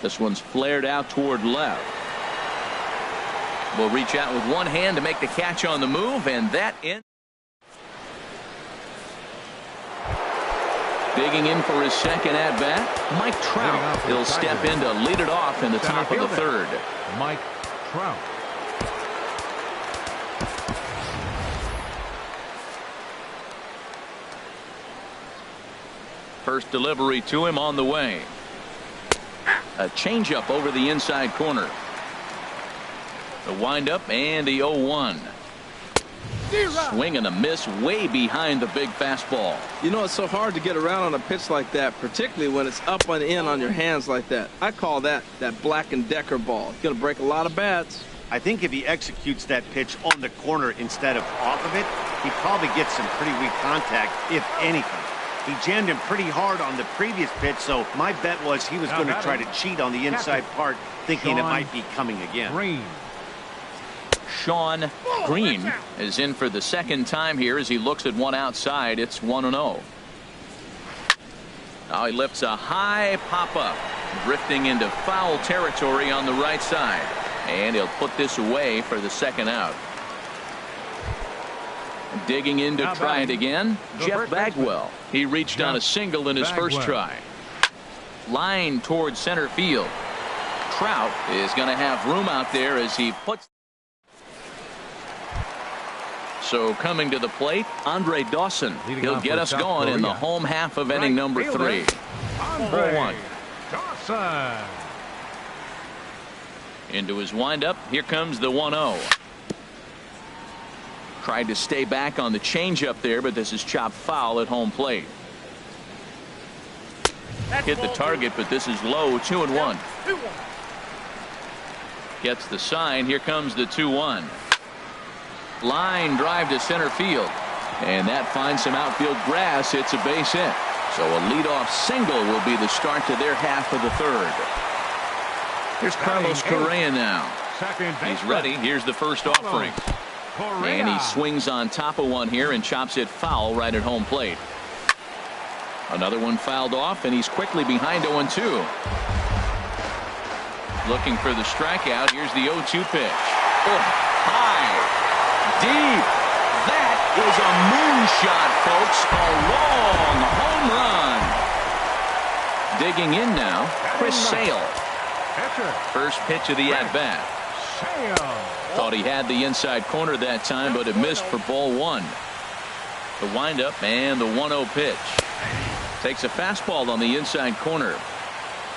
This one's flared out toward left. Will reach out with one hand to make the catch on the move, and that in. Digging in for his second at-bat, Mike Trout. He'll step in to lead it off in the top of the third. Mike Trout. First delivery to him on the way. A changeup over the inside corner. The windup and the 0-1. Swing and a miss way behind the big fastball. You know, it's so hard to get around on a pitch like that, particularly when it's up and in on your hands like that. I call that Black & Decker ball. It's going to break a lot of bats. I think if he executes that pitch on the corner instead of off of it, he probably gets some pretty weak contact, if anything. He jammed him pretty hard on the previous pitch, so my bet was he was going to try to cheat on the inside part, thinking it might be coming again. Green. Sean Green is in for the second time here as he looks at one outside. It's 1-0. Now he lifts a high pop-up, drifting into foul territory on the right side. And he'll put this away for the second out. Digging in to try it again, Jeff Bagwell. He reached on a single in his first try. Line towards center field. Trout is going to have room out there as he puts. So coming to the plate, Andre Dawson. He'll get us going in the home half of inning number 3. Andre 4-1. Dawson. Into his windup. Here comes the 1-0. Tried to stay back on the changeup there, but this is chopped foul at home plate. Hit the target, but this is low. 2-1. Gets the sign. Here comes the 2-1. Line drive to center field. And that finds some outfield grass. It's a base hit. So a leadoff single will be the start to their half of the third. Here's Carlos Correa now. He's ready. Here's the first offering. And he swings on top of one here and chops it foul right at home plate. Another one fouled off, and he's quickly behind 0-2. Looking for the strikeout. Here's the 0-2 pitch. Oh, high, deep. That is a moonshot, folks. A long home run. Digging in now, Chris Sale. First pitch of the at-bat. Thought he had the inside corner that time, but it missed for ball 1. The windup and the 1-0 pitch. Takes a fastball on the inside corner.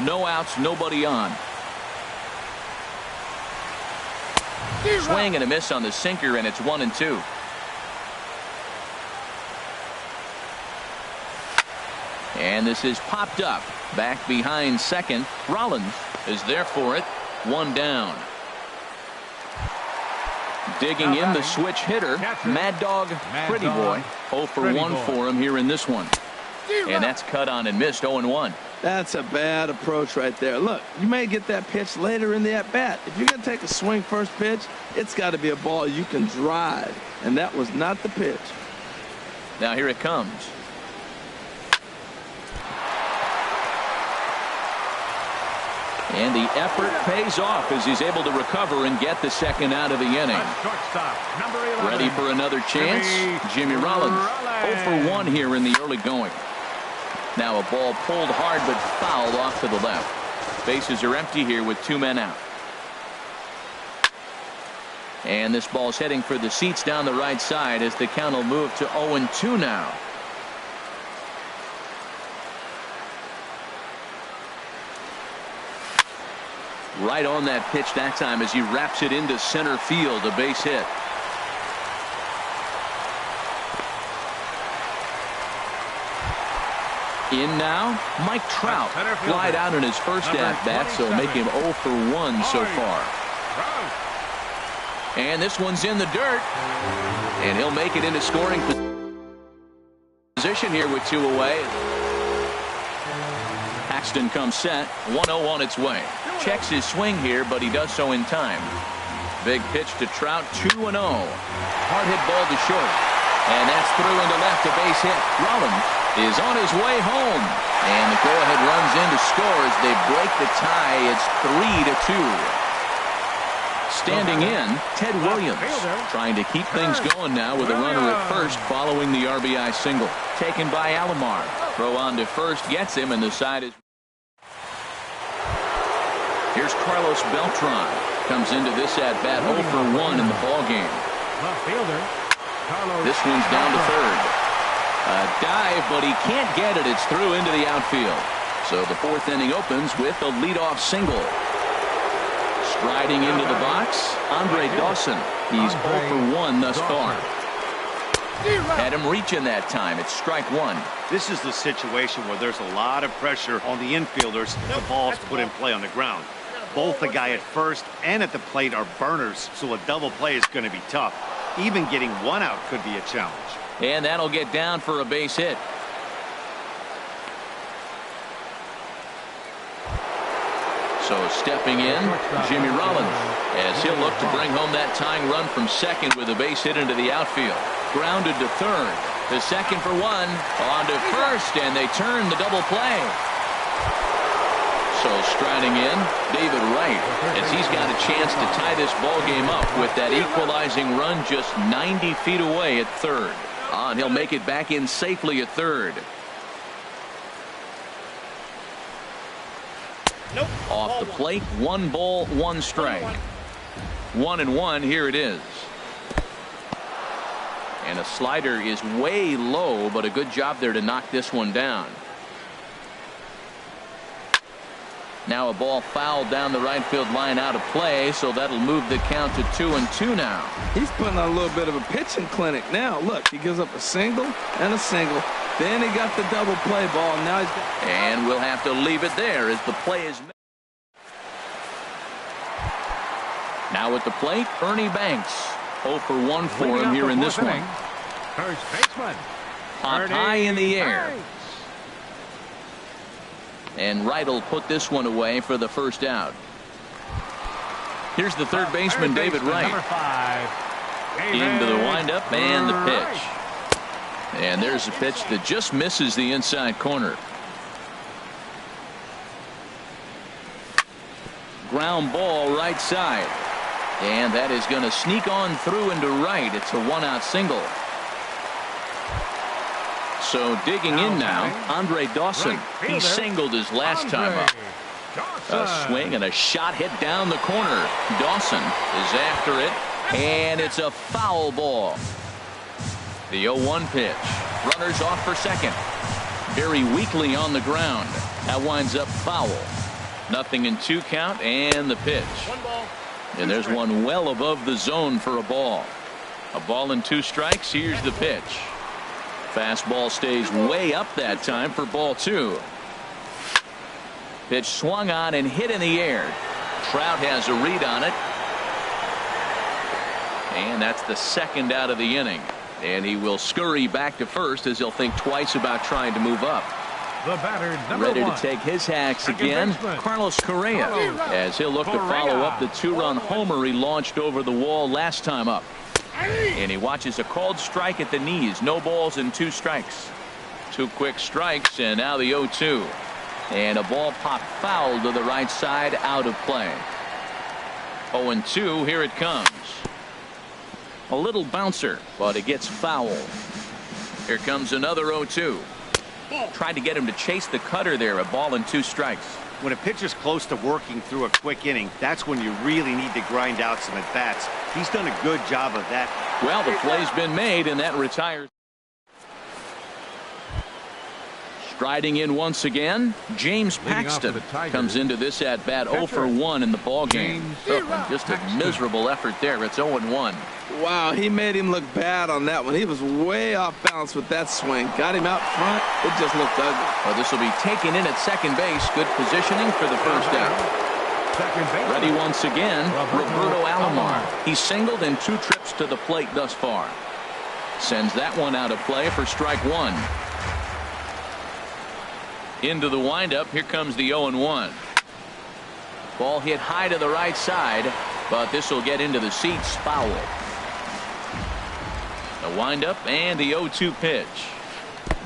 No outs, nobody on. Swing and a miss on the sinker, and it's 1-2. And this is popped up. Back behind second. Rollins is there for it. 1 down. Digging in the switch hitter, Mad Dog Pretty Boy. 0 for 1 for him here in this one. And that's cut on and missed. 0-1. That's a bad approach right there. Look, you may get that pitch later in the at-bat. If you're going to take a swing first pitch, it's got to be a ball you can drive. And that was not the pitch. Now here it comes. And the effort pays off as he's able to recover and get the second out of the inning. Ready for another chance. Jimmy Rollins. 0 for 1 here in the early going. Now a ball pulled hard but fouled off to the left. Bases are empty here with 2 men out. And this ball's heading for the seats down the right side as the count will move to 0-2 now. Right on that pitch that time as he wraps it into center field. A base hit. In now, Mike Trout. Flied out in his first at-bat, so make him 0 for 1 so far. And this one's in the dirt. And he'll make it into scoring position here with 2 away. Paxton comes set. 1-0 on its way. Checks his swing here, but he does so in time. Big pitch to Trout. 2-0. Hard hit ball to short. And that's through into left, a base hit. Rollins is on his way home. And the go-ahead runs in to score as they break the tie. It's 3-2. Standing in, Ted Williams. Trying to keep things going now with a runner at first following the RBI single. Taken by Alomar. Throw on to first, gets him, and the side is. Here's Carlos Beltran. Comes into this at-bat 0 for 1 in the ballgame. This one's down to third. A dive, but he can't get it. It's through into the outfield. So the 4th inning opens with a leadoff single. Striding into the box, Andre Dawson. He's 0 for 1 thus far. Had him reaching that time. It's strike one. This is the situation where there's a lot of pressure on the infielders. The ball's put in play on the ground. Both the guy at first and at the plate are burners, so a double play is going to be tough. Even getting one out could be a challenge. And that'll get down for a base hit. So stepping in, Jimmy Rollins, as he'll look to bring home that tying run from second with a base hit into the outfield. Grounded to third. The second for one. On to first, and they turn the double play. So striding in, David Wright, as he's got a chance to tie this ball game up with that equalizing run just 90 feet away at third. And he'll make it back in safely at third. Nope. Off the plate, 1 ball, 1 strike. 1-1, here it is. And a slider is way low, but a good job there to knock this one down. Now a ball fouled down the right field line out of play, so that'll move the count to 2-2 now. He's putting on a little bit of a pitching clinic now. Look, he gives up a single and a single. Then he got the double play ball. Now he's got... And we'll have to leave it there as the play is made. Now at the plate, Ernie Banks. 0 for 1 for him here in this one. First baseman. Up high in the air. And Wright will put this one away for the first out. Here's the third baseman, David Wright. Number 5. Into the windup and the pitch. And there's a pitch that just misses the inside corner. Ground ball right side. And that is going to sneak on through into right. It's a 1-out single. So digging in now, Andre Dawson. He singled his last time up. A swing and a shot hit down the corner. Dawson is after it, and it's a foul ball. The 0-1 pitch. Runners off for second. Very weakly on the ground. That winds up foul. 0-2 count, and the pitch. And there's one well above the zone for a ball. A ball and 2 strikes. Here's the pitch. Fastball stays way up that time for ball 2. Pitch swung on and hit in the air. Trout has a read on it. And that's the second out of the inning. And he will scurry back to first as he'll think twice about trying to move up. The batter, number Ready 1. to take his hacks again, Carlos Correa, as he'll look to follow up the 2-run homer he launched over the wall last time up. And he watches a called strike at the knees. No balls and 2 strikes. 2 quick strikes, and now the 0-2. And a ball popped foul to the right side, out of play. 0-2, here it comes. A little bouncer, but it gets foul. Here comes another 0-2. Tried to get him to chase the cutter there. A ball and 2 strikes. When a pitcher's close to working through a quick inning, that's when you really need to grind out some at-bats. He's done a good job of that. Well, the play's been made, and that retires. Striding in once again, James Paxton comes into this at bat 0 for 1 in the ball game. Just a miserable effort there. It's 0-1. Wow, he made him look bad on that one. He was way off balance with that swing. Got him out front. It just looked ugly. Well, this will be taken in at second base. Good positioning for the first out. Ready once again, Roberto Alomar. He's singled in 2 trips to the plate thus far. Sends that one out of play for strike 1. Into the windup. Here comes the 0-1. Ball hit high to the right side, but this will get into the seats. Foul. The windup and the 0-2 pitch.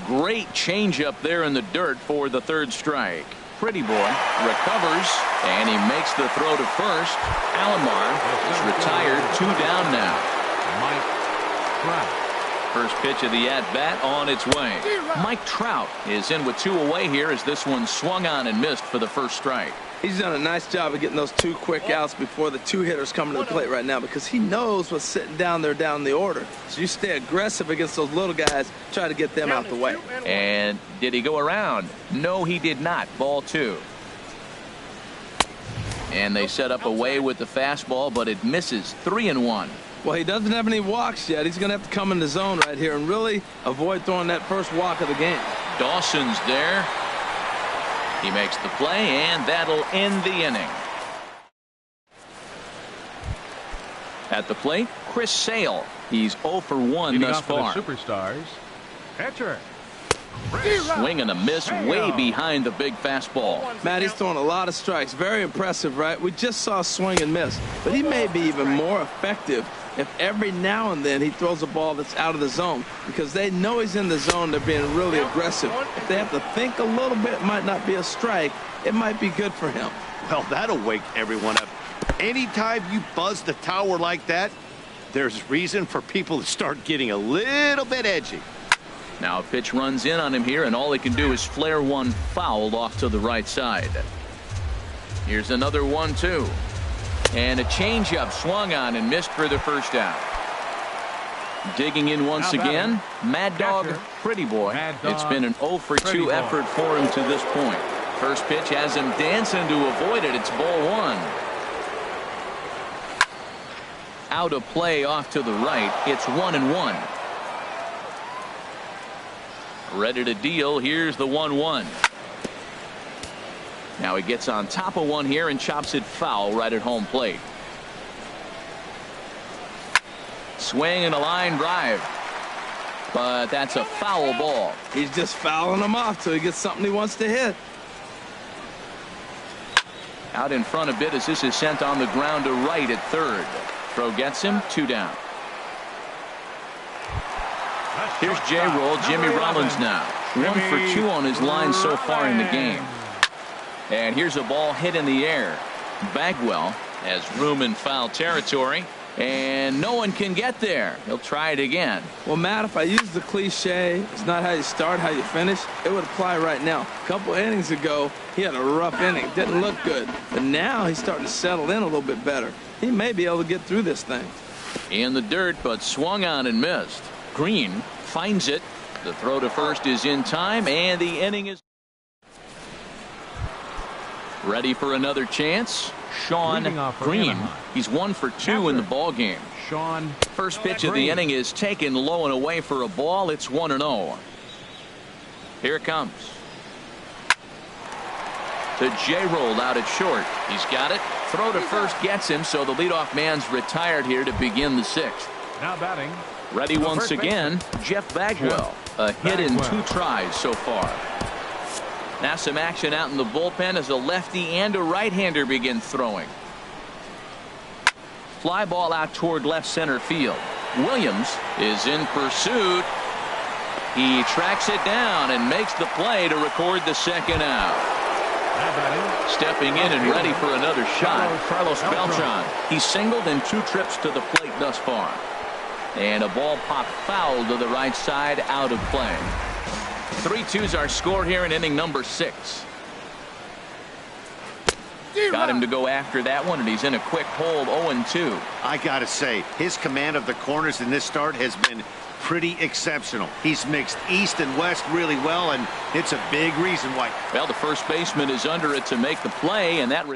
Great changeup there in the dirt for the 3rd strike. Pretty boy recovers, and he makes the throw to first. Alomar is retired. 2 down now. Mike Trout. First pitch of the at-bat on its way. Mike Trout is in with 2 away here as this one swung on and missed for the first strike. He's done a nice job of getting those 2 quick outs before the 2 hitters coming to the plate right now, because he knows what's sitting down there down the order. So you stay aggressive against those little guys, try to get them out the way. And did he go around? No, he did not. Ball 2. And they set up away with the fastball, but it misses. 3-1. Well, he doesn't have any walks yet. He's going to have to come in the zone right here and really avoid throwing that first walk of the game. Dawson's there. He makes the play, and that'll end the inning. At the plate, Chris Sale. He's 0 for 1 thus far. Superstars. Pitcher. Swing and a miss way behind the big fastball. Matt, he's throwing a lot of strikes. Very impressive, right? We just saw swing and miss. But he may be even more effective if every now and then he throws a ball that's out of the zone, because they know he's in the zone. They're being really aggressive. If they have to think a little bit, it might not be a strike. It might be good for him. Well, that'll wake everyone up. Anytime you buzz the tower like that, there's reason for people to start getting a little bit edgy. Now a pitch runs in on him here, and all he can do is flare one foul off to the right side. Here's another 1-2. And a changeup swung on and missed for the first out. Digging in once again, Mad Dog Pretty Boy. It's been an 0 for 2 effort for him to this point. First pitch has him dancing to avoid it. It's ball 1. Out of play off to the right. It's 1-1. Ready to deal. Here's the 1-1. Now he gets on top of one here and chops it foul right at home plate. Swing and a line drive. But that's a foul ball. He's just fouling him off till he gets something he wants to hit. Out in front a bit as this is sent on the ground to right at third. Throw gets him, 2 down. Here's J-Roll, Jimmy Rollins now. 1 for 2 on his line so far in the game. And here's a ball hit in the air. Bagwell has room in foul territory, and no one can get there. He'll try it again. Well, Matt, if I use the cliche, it's not how you start, how you finish, it would apply right now. A couple innings ago, he had a rough inning. Didn't look good. But now he's starting to settle in a little bit better. He may be able to get through this thing. In the dirt, but swung on and missed. Green finds it. The throw to first is in time, and the inning is ready for another chance. Sean Green. He's 1 for 2 in the ball game. First pitch of the inning is taken low and away for a ball. It's 1-0. Here it comes. To J-Roll out at short. He's got it. Throw to first gets him, so the leadoff man's retired here to begin the 6th. Now batting. Ready once again, Jeff Bagwell. A hit in 2 tries so far. Now some action out in the bullpen as a lefty and a right-hander begin throwing. Fly ball out toward left center field. Williams is in pursuit. He tracks it down and makes the play to record the 2nd out. Stepping in and ready for another shot, Carlos Beltran. He's singled in 2 trips to the plate thus far. And a ball popped foul to the right side, out of play. 3-2's our score here in inning number 6. Got him to go after that one, and he's in a quick hold, 0-2. I gotta say, his command of the corners in this start has been pretty exceptional. He's mixed east and west really well, and it's a big reason why. Well, the first baseman is under it to make the play, and that.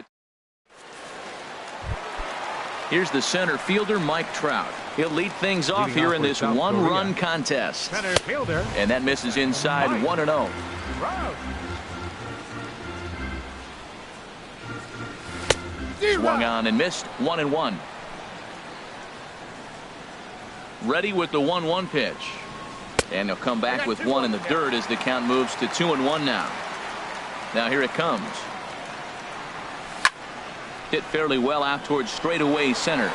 Here's the center fielder, Mike Trout. He'll lead things off here in this 1-run contest. And that misses inside, 1-0. Swung on and missed, 1-1. Ready with the 1-1 pitch. And he'll come back with 1 in the dirt as the count moves to 2-1 now. Now here it comes. Hit fairly well out towards straightaway center.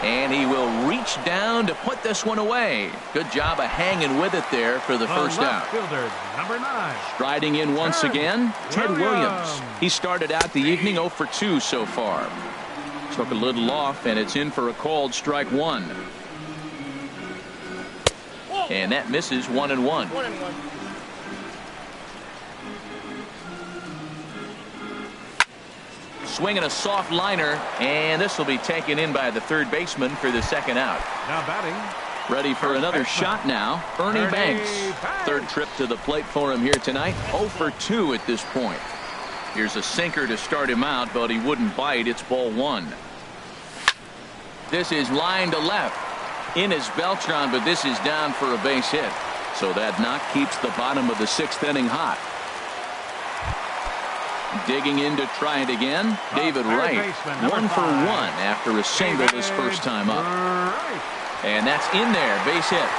And he will reach down to put this one away. Good job of hanging with it there for the first out. Fielder, number 9. Striding in once again, Ted Williams. He started out the evening 0 for 2 so far. Took a little off, and it's in for a called strike 1. And that misses, 1-1. Swinging a soft liner, and this will be taken in by the third baseman for the 2nd out. Now batting. Ready for another shot now, Ernie Banks. Third trip to the plate for him here tonight, 0 for 2 at this point. Here's a sinker to start him out, but he wouldn't bite. It's ball 1. This is line to left. In is Beltran, but this is down for a base hit. So that knock keeps the bottom of the 6th inning hot. Digging in to try it again, David Wright. 1 for 1 after a single his first time up. And that's in there, base hit.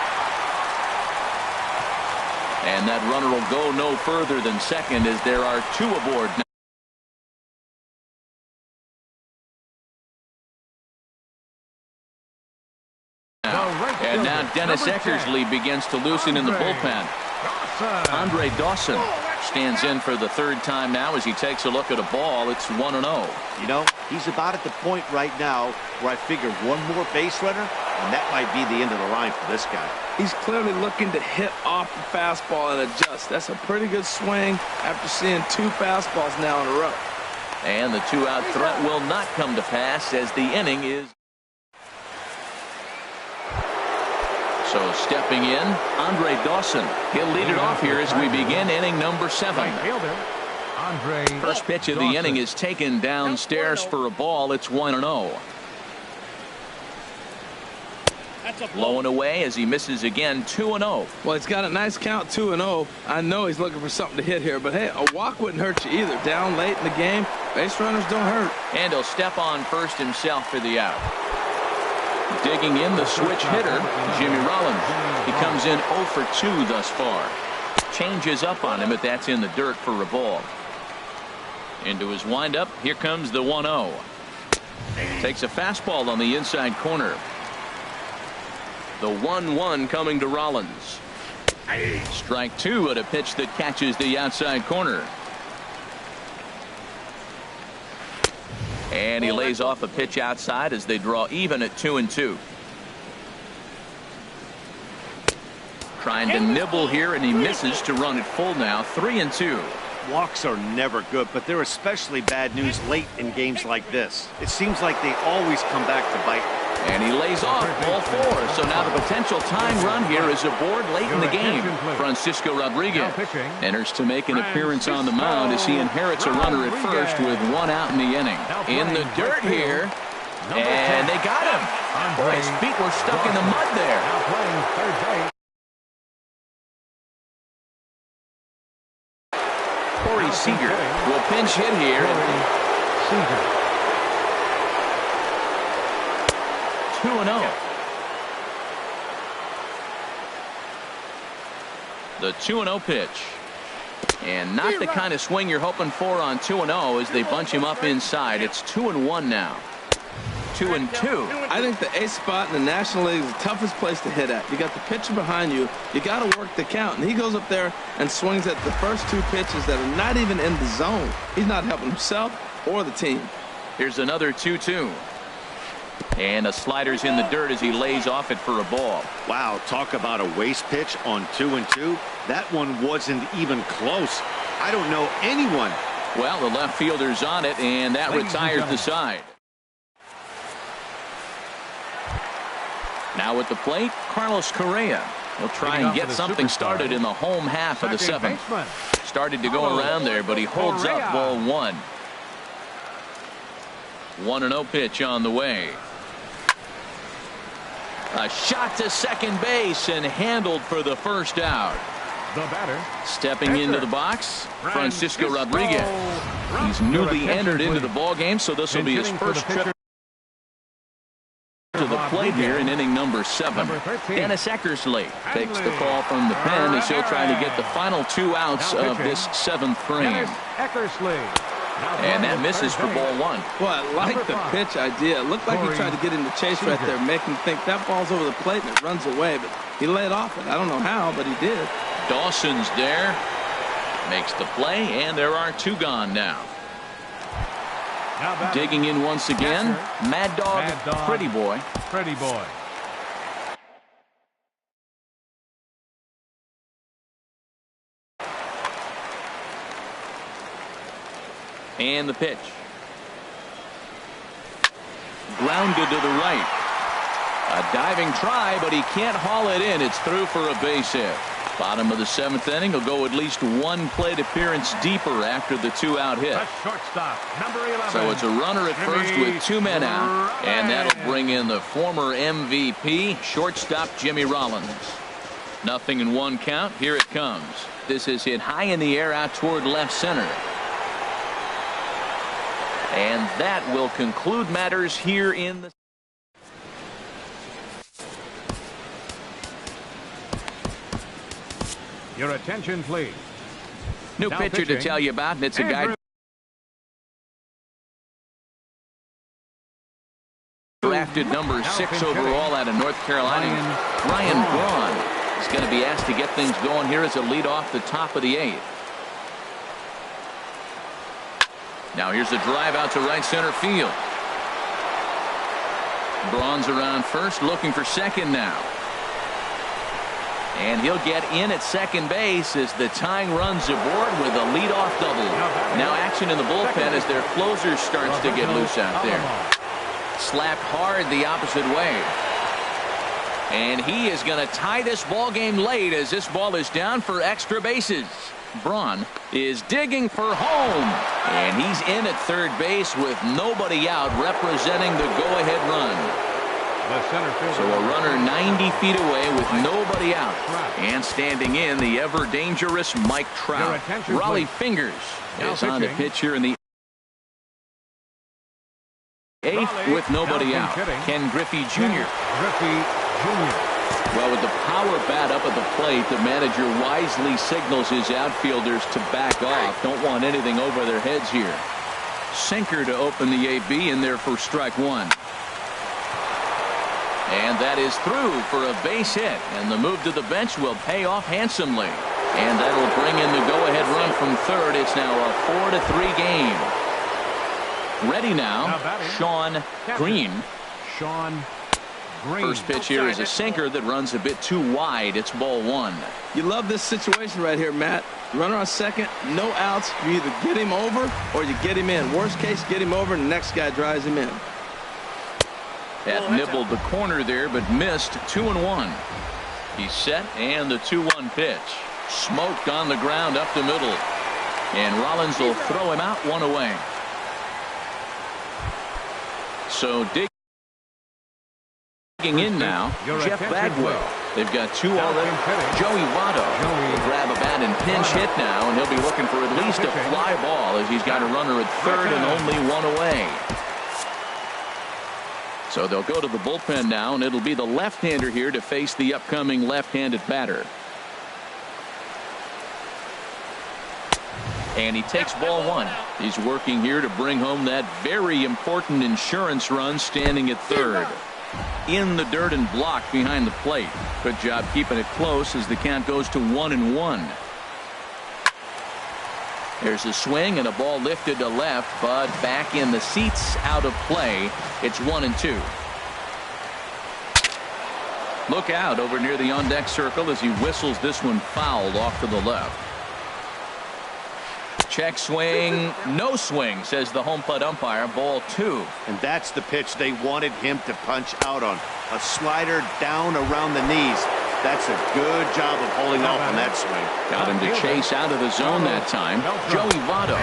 And that runner will go no further than second as there are 2 aboard now. And now Dennis Eckersley begins to loosen in the bullpen. Andre Dawson stands in for the 3rd time now as he takes a look at a ball. It's 1-0. You know, he's about at the point right now where I figure one more base runner, and that might be the end of the line for this guy. He's clearly looking to hit off the fastball and adjust. That's a pretty good swing after seeing 2 fastballs now in a row. And the 2-out threat will not come to pass as the inning is. So stepping in, Andre Dawson. He'll lead it off here as we begin inning number 7. First pitch of the inning is taken downstairs for a ball. It's 1-0. Low and away as he misses again. 2-0. Well, he's got a nice count, 2-0. I know he's looking for something to hit here, but hey, a walk wouldn't hurt you either. Down late in the game, base runners don't hurt. And he'll step on first himself for the out. Digging in, the switch hitter, Jimmy Rollins. He comes in 0 for 2 thus far. Changes up on him, but that's in the dirt for a ball. Into his windup, here comes the 1-0. Takes a fastball on the inside corner. The 1-1 coming to Rollins. Strike 2 at a pitch that catches the outside corner. And he lays off a pitch outside as they draw even at 2-2. Trying to nibble here, and he misses to run it full now. 3-2. Walks are never good, but they're especially bad news late in games like this. It seems like they always come back to bite. And he lays off ball 4. So now the potential tying run here is aboard late in the game. Francisco Rodriguez enters to make an appearance on the mound as he inherits a runner at first with 1 out in the inning. In the dirt here, and they got him. Boy, his feet were stuck in the mud there. Corey Seager will pinch hit here. 2-0. The 2-0 pitch. And not the kind of swing you're hoping for on 2-0 as they bunch him up inside. It's 2-1 now. 2-2. I think the ace spot in the National League is the toughest place to hit at. You got the pitcher behind you. You got to work the count. And he goes up there and swings at the first 2 pitches that are not even in the zone. He's not helping himself or the team. Here's another 2-2. And the slider's in the dirt as he lays off it for a ball. Wow, talk about a waste pitch on 2-2. That one wasn't even close. I don't know anyone. Well, the left fielder's on it, and that retires the side. Now at the plate, Carlos Correa. He'll try and get something started in the home half of the 7th. Started to go around there, but he holds up ball 1. 1-0 pitch on the way. A shot to second base and handled for the first out. The batter. Stepping into the box, Francisco Rodriguez. He's newly entered into the ball game, so this will be his first trip to the plate here in inning number 7. Dennis Eckersley takes the call from the pen as he'll try to get the final 2 outs of this 7th frame. And that misses for ball 1. Well, I like the pitch idea. It looked like he tried to get into chase right there, make him think that ball's over the plate and it runs away, but he laid off it. I don't know how, but he did. Dawson's there, makes the play, and there are 2 gone now. Digging in once again, Mad Dog, Pretty Boy. Pretty Boy. And the pitch. Grounded to the right. A diving try, but he can't haul it in. It's through for a base hit. Bottom of the 7th inning. He'll go at least one plate appearance deeper after the 2-out hit. The shortstop, number 11. So it's a runner at first with 2 men out, and that'll bring in the former MVP, shortstop Jimmy Rollins. 0-1 count. Here it comes. This is hit high in the air out toward left center. And that will conclude matters here in the. Your attention, please. New Now pitcher to pitching. tell you about, and it's a guy drafted number 6 overall out of North Carolina. Ryan Braun is going to be asked to get things going here as a lead off the top of the 8th. Now here's a drive out to right center field. Braun's around first, looking for second now. And he'll get in at second base as the tying runs aboard with a leadoff double. Now action in the bullpen as their closer starts to get loose out there. Slapped hard the opposite way. And he is going to tie this ball game late as this ball is down for extra bases. Braun is digging for home. And he's in at third base with nobody out, representing the go-ahead run. So a runner 90 feet away with nobody out. And standing in, the ever-dangerous Mike Trout. Raleigh Fingers is on the pitch here in the 8th with nobody out. Ken Griffey Jr. Well, with the power bat up at the plate, the manager wisely signals his outfielders to back off. Don't want anything over their heads here. Sinker to open the AB in there for strike 1. And that is through for a base hit. And the move to the bench will pay off handsomely. And that'll bring in the go-ahead run from third. It's now a 4-3 game. Ready now, Sean Green. First pitch here is a sinker that runs a bit too wide. It's ball 1. You love this situation right here, Matt. Runner on second, no outs. You either get him over or you get him in. Worst case, get him over and the next guy drives him in. That nibbled the corner there, but missed. 2-1. He's set, and the 2-1 pitch. Smoked on the ground up the middle. And Rollins will throw him out, 1 away. So digging in now, Jeff Bagwell. They've got 2 already. Joey Votto will grab a bat and pinch hit now, and he'll be looking for at least a fly ball as he's got a runner at third and only 1 away. So they'll go to the bullpen now, and it'll be the left-hander here to face the upcoming left-handed batter. And he takes ball 1. He's working here to bring home that very important insurance run, standing at third. In the dirt and blocked behind the plate. Good job keeping it close as the count goes to 1-1. There's a swing and a ball lifted to left, but back in the seats, out of play. It's 1-2. Look out over near the on-deck circle as he whistles this one fouled off to the left. Check swing, no swing, says the home plate umpire. Ball 2. And that's the pitch they wanted him to punch out on. A slider down around the knees. That's a good job of holding off on that swing. Got him to chase out of the zone that time. Joey Votto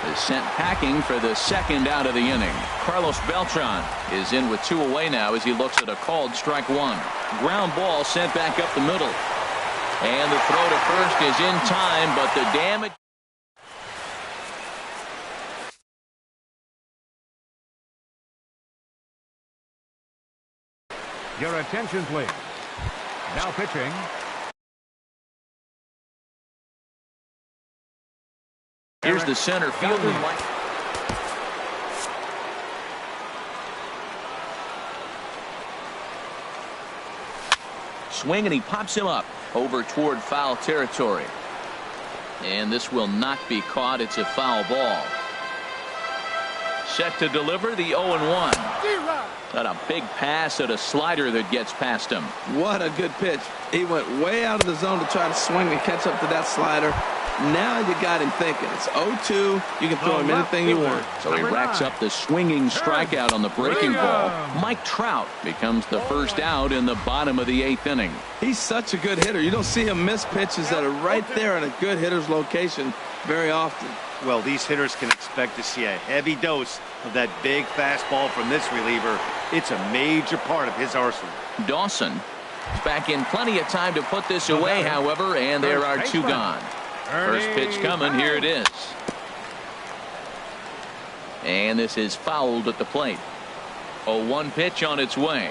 is sent packing for the second out of the inning. Carlos Beltran is in with 2 away now as he looks at a called strike 1. Ground ball sent back up the middle. And the throw to first is in time, but the damage. Your attention, please. Now pitching. Here's the center fielder. Swing, and he pops him up over toward foul territory. And this will not be caught. It's a foul ball. Set to deliver the 0-1. Got a big pass at a slider that gets past him. What a good pitch. He went way out of the zone to try to swing and catch up to that slider. Now you got him thinking. It's 0-2. You can throw him anything you want. So he racks up the swinging strikeout on the breaking ball. Mike Trout becomes the first out in the bottom of the 8th inning. He's such a good hitter. You don't see him miss pitches that are right there in a good hitter's location very often. Well, these hitters can expect to see a heavy dose of that big fastball from this reliever. It's a major part of his arsenal. Dawson is back in plenty of time to put this away, however, and there are 2 gone. First pitch coming. Here it is. And this is fouled at the plate. 0-1 pitch on its way.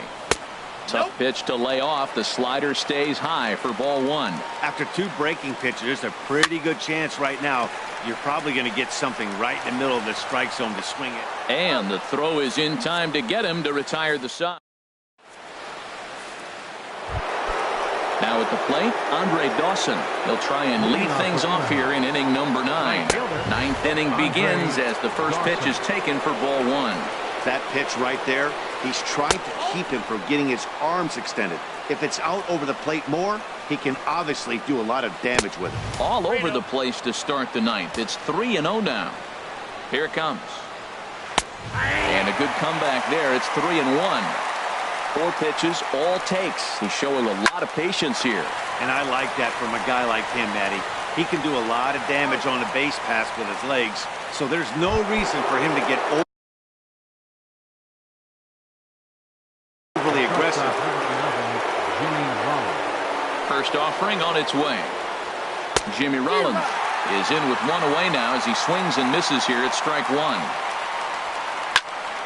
Tough pitch to lay off. The slider stays high for ball 1. After 2 breaking pitches, there's a pretty good chance right now you're probably going to get something right in the middle of the strike zone to swing it. And the throw is in time to get him to retire the side. Now at the plate, Andre Dawson. He'll try and lead things off here in inning number 9. 9th inning begins as the first pitch is taken for ball 1. That pitch right there, he's trying to keep him from getting his arms extended. If it's out over the plate more, he can obviously do a lot of damage with it. All over the place to start the 9th. It's 3-0 now. Here it comes. And a good comeback there. It's 3-1. 4 pitches, all takes. He's showing a lot of patience here. And I like that from a guy like him, Matty. He can do a lot of damage on a base pass with his legs, so there's no reason for him to get overly aggressive. First offering on its way. Jimmy Rollins is in with 1 away now as he swings and misses here at strike 1.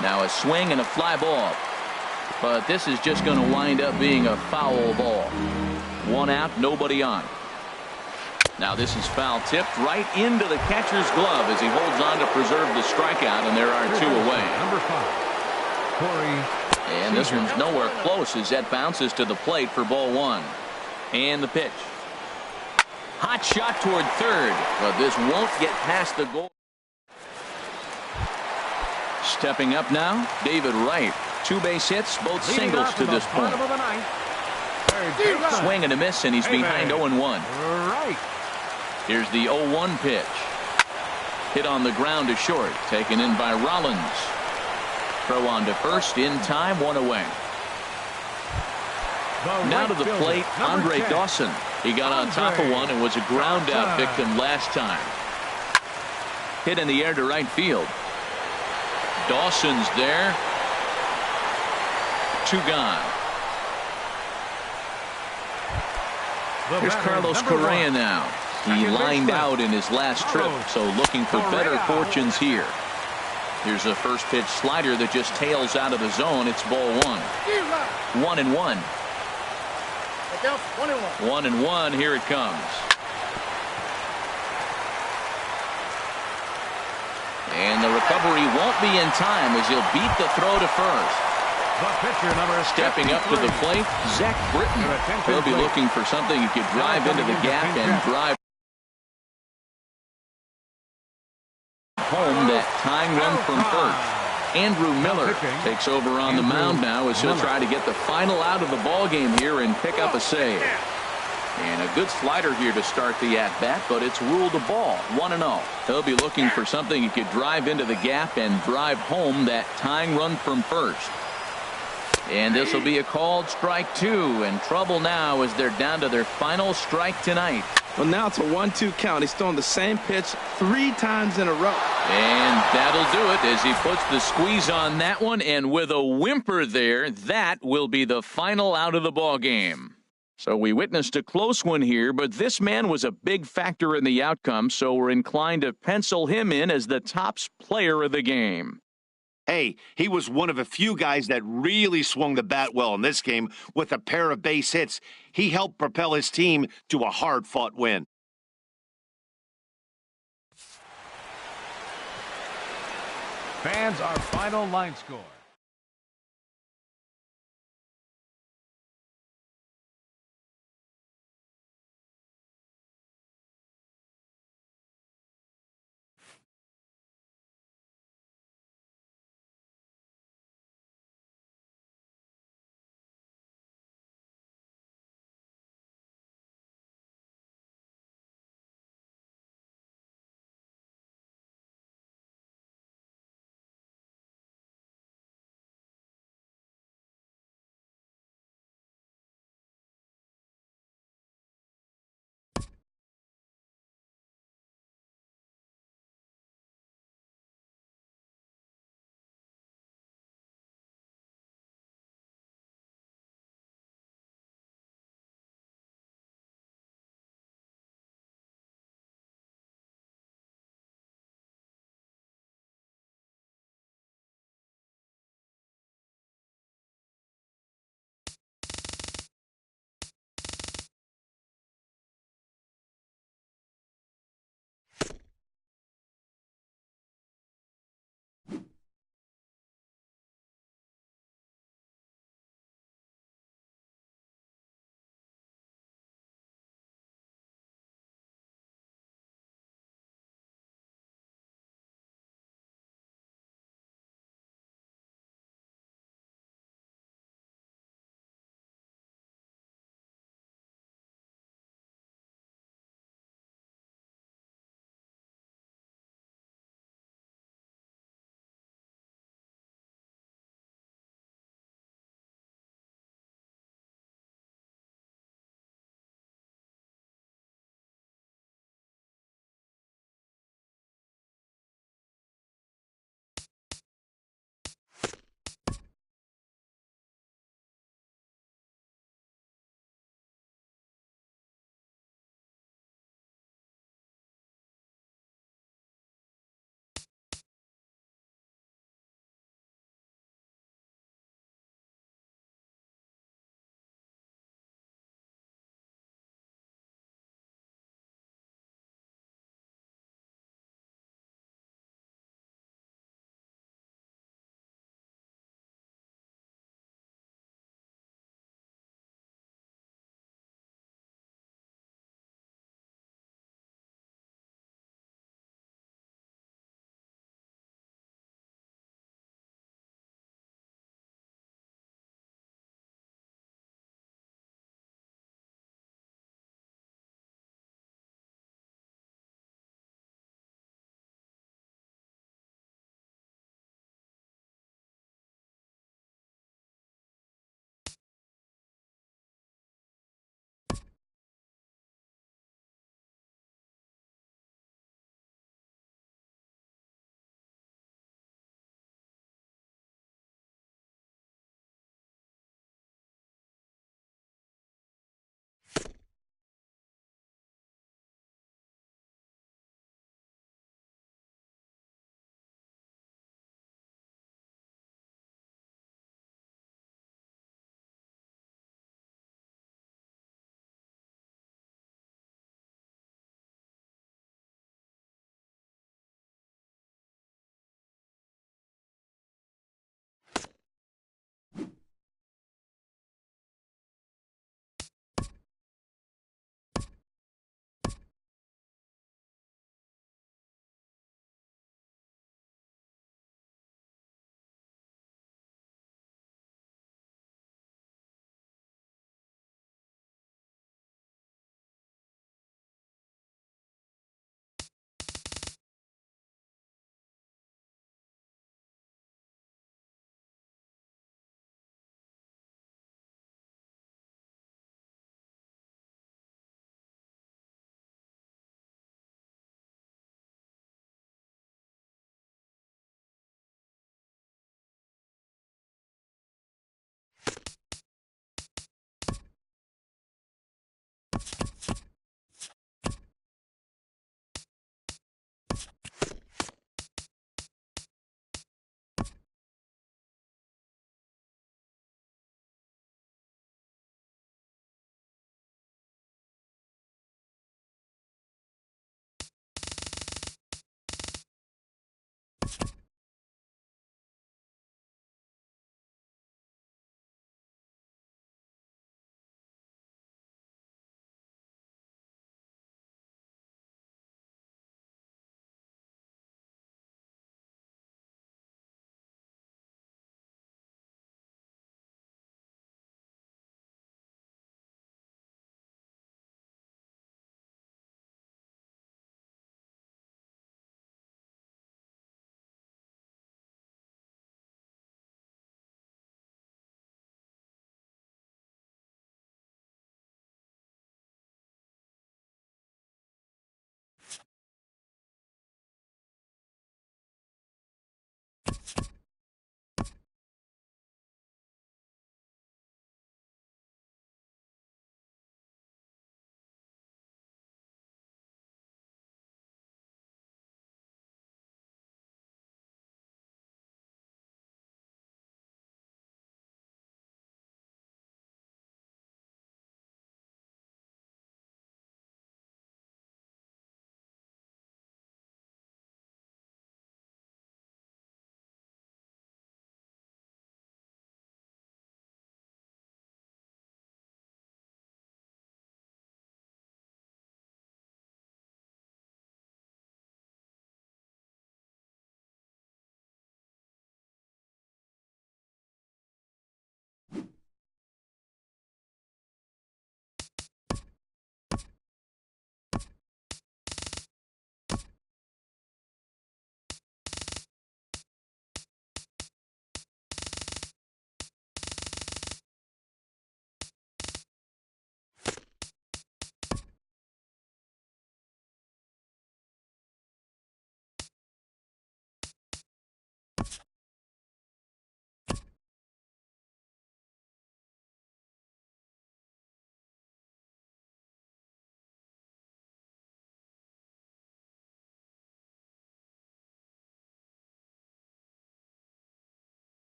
Now a swing and a fly ball. But this is just going to wind up being a foul ball. 1 out, nobody on. Now this is foul tipped right into the catcher's glove as he holds on to preserve the strikeout, and there are 2 away. Number 5, Corey. And this one's nowhere close as that bounces to the plate for ball 1. And the pitch. Hot shot toward third, but this won't get past the goal. Stepping up now, David Wright. 2 base hits, both singles to this point. Swing and a miss, and he's behind 0-1. Right. Here's the 0-1 pitch. Hit on the ground to short, taken in by Rollins. Throw on to first in time, 1 away. Now to the plate, Andre Dawson. He got on top of one and was a ground out victim last time. Hit in the air to right field. Dawson's there. 2 gone. Here's Carlos Correa now. He lined out in his last trip, so looking for better fortunes here. Here's a first pitch slider that just tails out of the zone. It's ball 1. 1-1. 1-1. Here it comes. And the recovery won't be in time as he'll beat the throw to first. Stepping up to the plate, Zach Britton. He'll be looking for something he could drive into the gap and drive home that tying run from first. Andrew Miller takes over on the mound now as he'll try to get the final out of the ball game here and pick up a save. And a good slider here to start the at-bat, but it's ruled a ball, 1-0. He'll be looking for something he could drive into the gap and drive home that tying run from first. And this will be a called strike 2, and trouble now as they're down to their final strike tonight. Well, now it's a 1-2 count. He's thrown the same pitch 3 times in a row. And that'll do it as he puts the squeeze on that one, and with a whimper there, that will be the final out of the ball game. So we witnessed a close one here, but this man was a big factor in the outcome, so we're inclined to pencil him in as the top player of the game. Hey, he was one of a few guys that really swung the bat well in this game with a pair of base hits. He helped propel his team to a hard-fought win. Fans, our final line score.